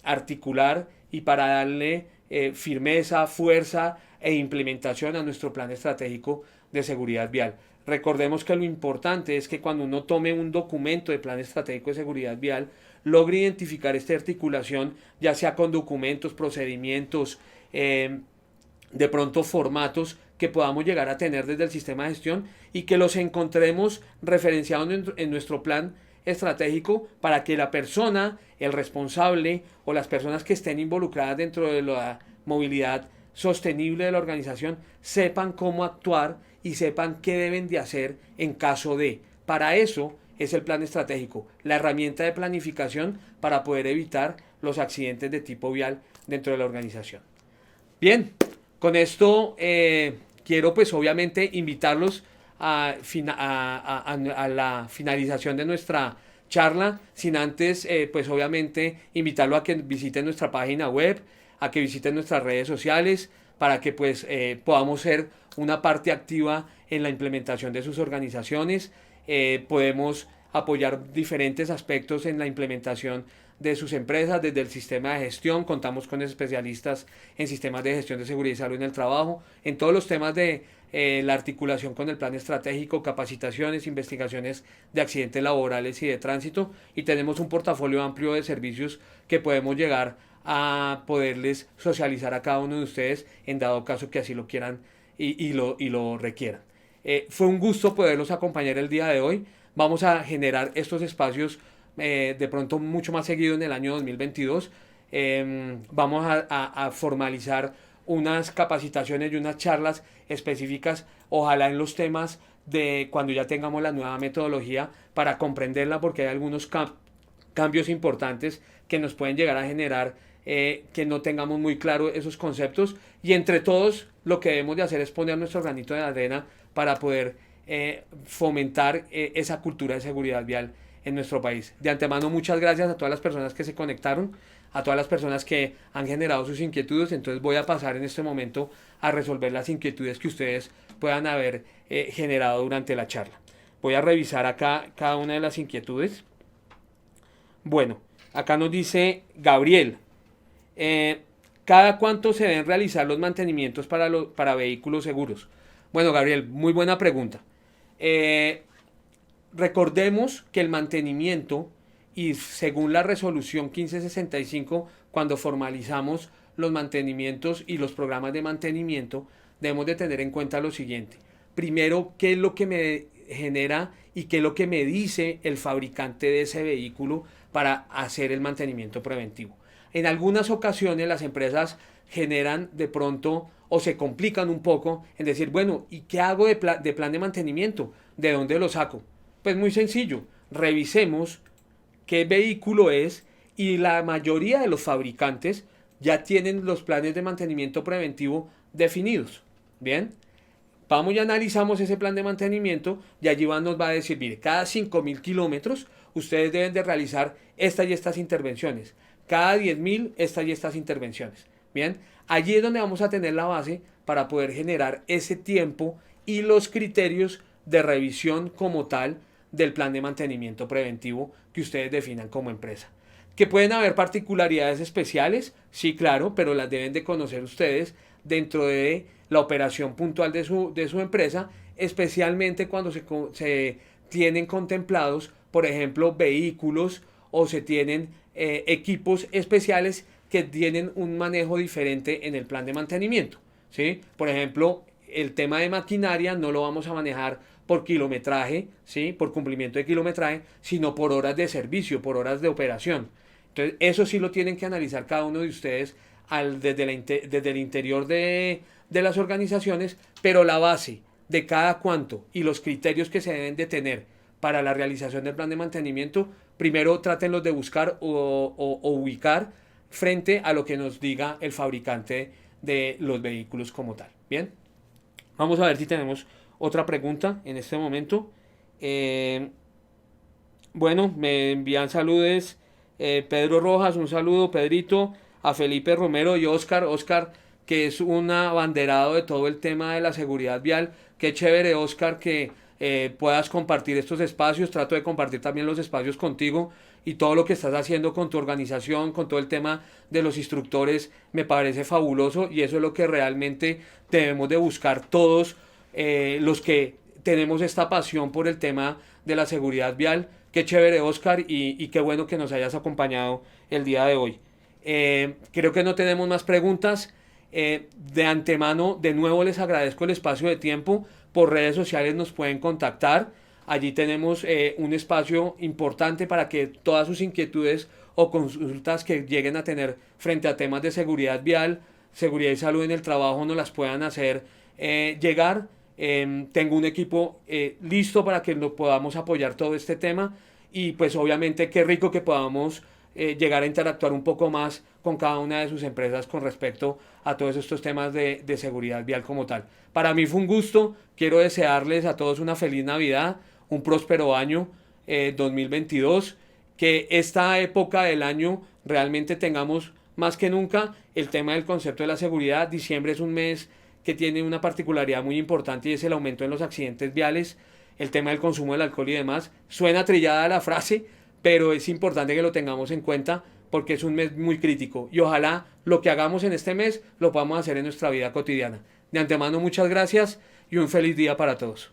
articular y para darle firmeza, fuerza e implementación a nuestro plan estratégico de seguridad vial. Recordemos que lo importante es que cuando uno tome un documento de plan estratégico de seguridad vial, logre identificar esta articulación, ya sea con documentos, procedimientos, de pronto formatos que podamos llegar a tener desde el sistema de gestión y que los encontremos referenciados en nuestro plan estratégico para que la persona, el responsable o las personas que estén involucradas dentro de la movilidad sostenible de la organización sepan cómo actuar y sepan qué deben de hacer en caso de. Para eso es el plan estratégico, la herramienta de planificación para poder evitar los accidentes de tipo vial dentro de la organización. Bien, con esto quiero pues obviamente invitarlos a la finalización de nuestra charla, sin antes pues obviamente invitarlo a que visiten nuestra página web, a que visiten nuestras redes sociales, para que pues podamos ser una parte activa en la implementación de sus organizaciones. Podemos apoyar diferentes aspectos en la implementación de sus empresas, desde el sistema de gestión, contamos con especialistas en sistemas de gestión de seguridad y salud en el trabajo, en todos los temas de la articulación con el plan estratégico, capacitaciones, investigaciones de accidentes laborales y de tránsito, y tenemos un portafolio amplio de servicios que podemos llegar a poderles socializar a cada uno de ustedes en dado caso que así lo quieran y lo requieran. Fue un gusto poderlos acompañar el día de hoy. Vamos a generar estos espacios de pronto mucho más seguido en el año 2022. Vamos a formalizar unas capacitaciones y unas charlas específicas, ojalá en los temas de cuando ya tengamos la nueva metodología para comprenderla, porque hay algunos cambios importantes que nos pueden llegar a generar que no tengamos muy claro esos conceptos, y entre todos lo que debemos de hacer es poner nuestro granito de arena para poder fomentar esa cultura de seguridad vial en nuestro país. De antemano, muchas gracias a todas las personas que se conectaron, a todas las personas que han generado sus inquietudes. Entonces voy a pasar en este momento a resolver las inquietudes que ustedes puedan haber generado durante la charla. Voy a revisar acá cada una de las inquietudes. Bueno, acá nos dice Gabriel, ¿cada cuánto se deben realizar los mantenimientos para vehículos seguros? Bueno, Gabriel, muy buena pregunta. Recordemos que el mantenimiento, y según la resolución 1565, cuando formalizamos los mantenimientos y los programas de mantenimiento, debemos de tener en cuenta lo siguiente. Primero, qué es lo que me genera y qué es lo que me dice el fabricante de ese vehículo para hacer el mantenimiento preventivo. En algunas ocasiones las empresas generan de pronto o se complican un poco en decir, bueno, ¿y qué hago de plan de mantenimiento? ¿De dónde lo saco? Pues muy sencillo, revisemos qué vehículo es, y la mayoría de los fabricantes ya tienen los planes de mantenimiento preventivo definidos. Bien, vamos y analizamos ese plan de mantenimiento y allí nos va a decir, mire, cada 5.000 kilómetros ustedes deben de realizar estas y estas intervenciones. Cada 10.000 estas y estas intervenciones. Bien, allí es donde vamos a tener la base para poder generar ese tiempo y los criterios de revisión como tal del plan de mantenimiento preventivo que ustedes definan como empresa. ¿Que pueden haber particularidades especiales? Sí, claro, pero las deben de conocer ustedes dentro de la operación puntual de su empresa, especialmente cuando se tienen contemplados, por ejemplo, vehículos o se tienen equipos especiales que tienen un manejo diferente en el plan de mantenimiento, ¿sí? Por ejemplo, el tema de maquinaria no lo vamos a manejar por kilometraje, ¿sí? Por cumplimiento de kilometraje, sino por horas de servicio, por horas de operación. Entonces, eso sí lo tienen que analizar cada uno de ustedes desde el interior de las organizaciones, pero la base de cada cuánto y los criterios que se deben de tener para la realización del plan de mantenimiento, primero trátenlos de buscar o ubicar frente a lo que nos diga el fabricante de los vehículos como tal. Bien, vamos a ver si tenemos otra pregunta en este momento. Bueno, me envían saludos. Pedro Rojas, un saludo, Pedrito, a Felipe Romero y Oscar, que es un abanderado de todo el tema de la seguridad vial. Qué chévere, Oscar, que puedas compartir estos espacios. Trato de compartir también los espacios contigo y todo lo que estás haciendo con tu organización, con todo el tema de los instructores, me parece fabuloso y eso es lo que realmente debemos de buscar todos los que tenemos esta pasión por el tema de la seguridad vial. Qué chévere, Oscar, y qué bueno que nos hayas acompañado el día de hoy. Creo que no tenemos más preguntas. De antemano, de nuevo les agradezco el espacio de tiempo. Por redes sociales nos pueden contactar. Allí tenemos un espacio importante para que todas sus inquietudes o consultas que lleguen a tener frente a temas de seguridad vial, seguridad y salud en el trabajo nos las puedan hacer llegar. Tengo un equipo listo para que nos podamos apoyar todo este tema y pues obviamente qué rico que podamos llegar a interactuar un poco más con cada una de sus empresas con respecto a todos estos temas de seguridad vial como tal. Para mí fue un gusto, quiero desearles a todos una feliz Navidad, un próspero año 2022, que esta época del año realmente tengamos más que nunca el tema del concepto de la seguridad. Diciembre es un mes que tiene una particularidad muy importante y es el aumento en los accidentes viales, el tema del consumo del alcohol y demás. Suena trillada la frase, pero es importante que lo tengamos en cuenta porque es un mes muy crítico y ojalá lo que hagamos en este mes lo podamos hacer en nuestra vida cotidiana. De antemano muchas gracias y un feliz día para todos.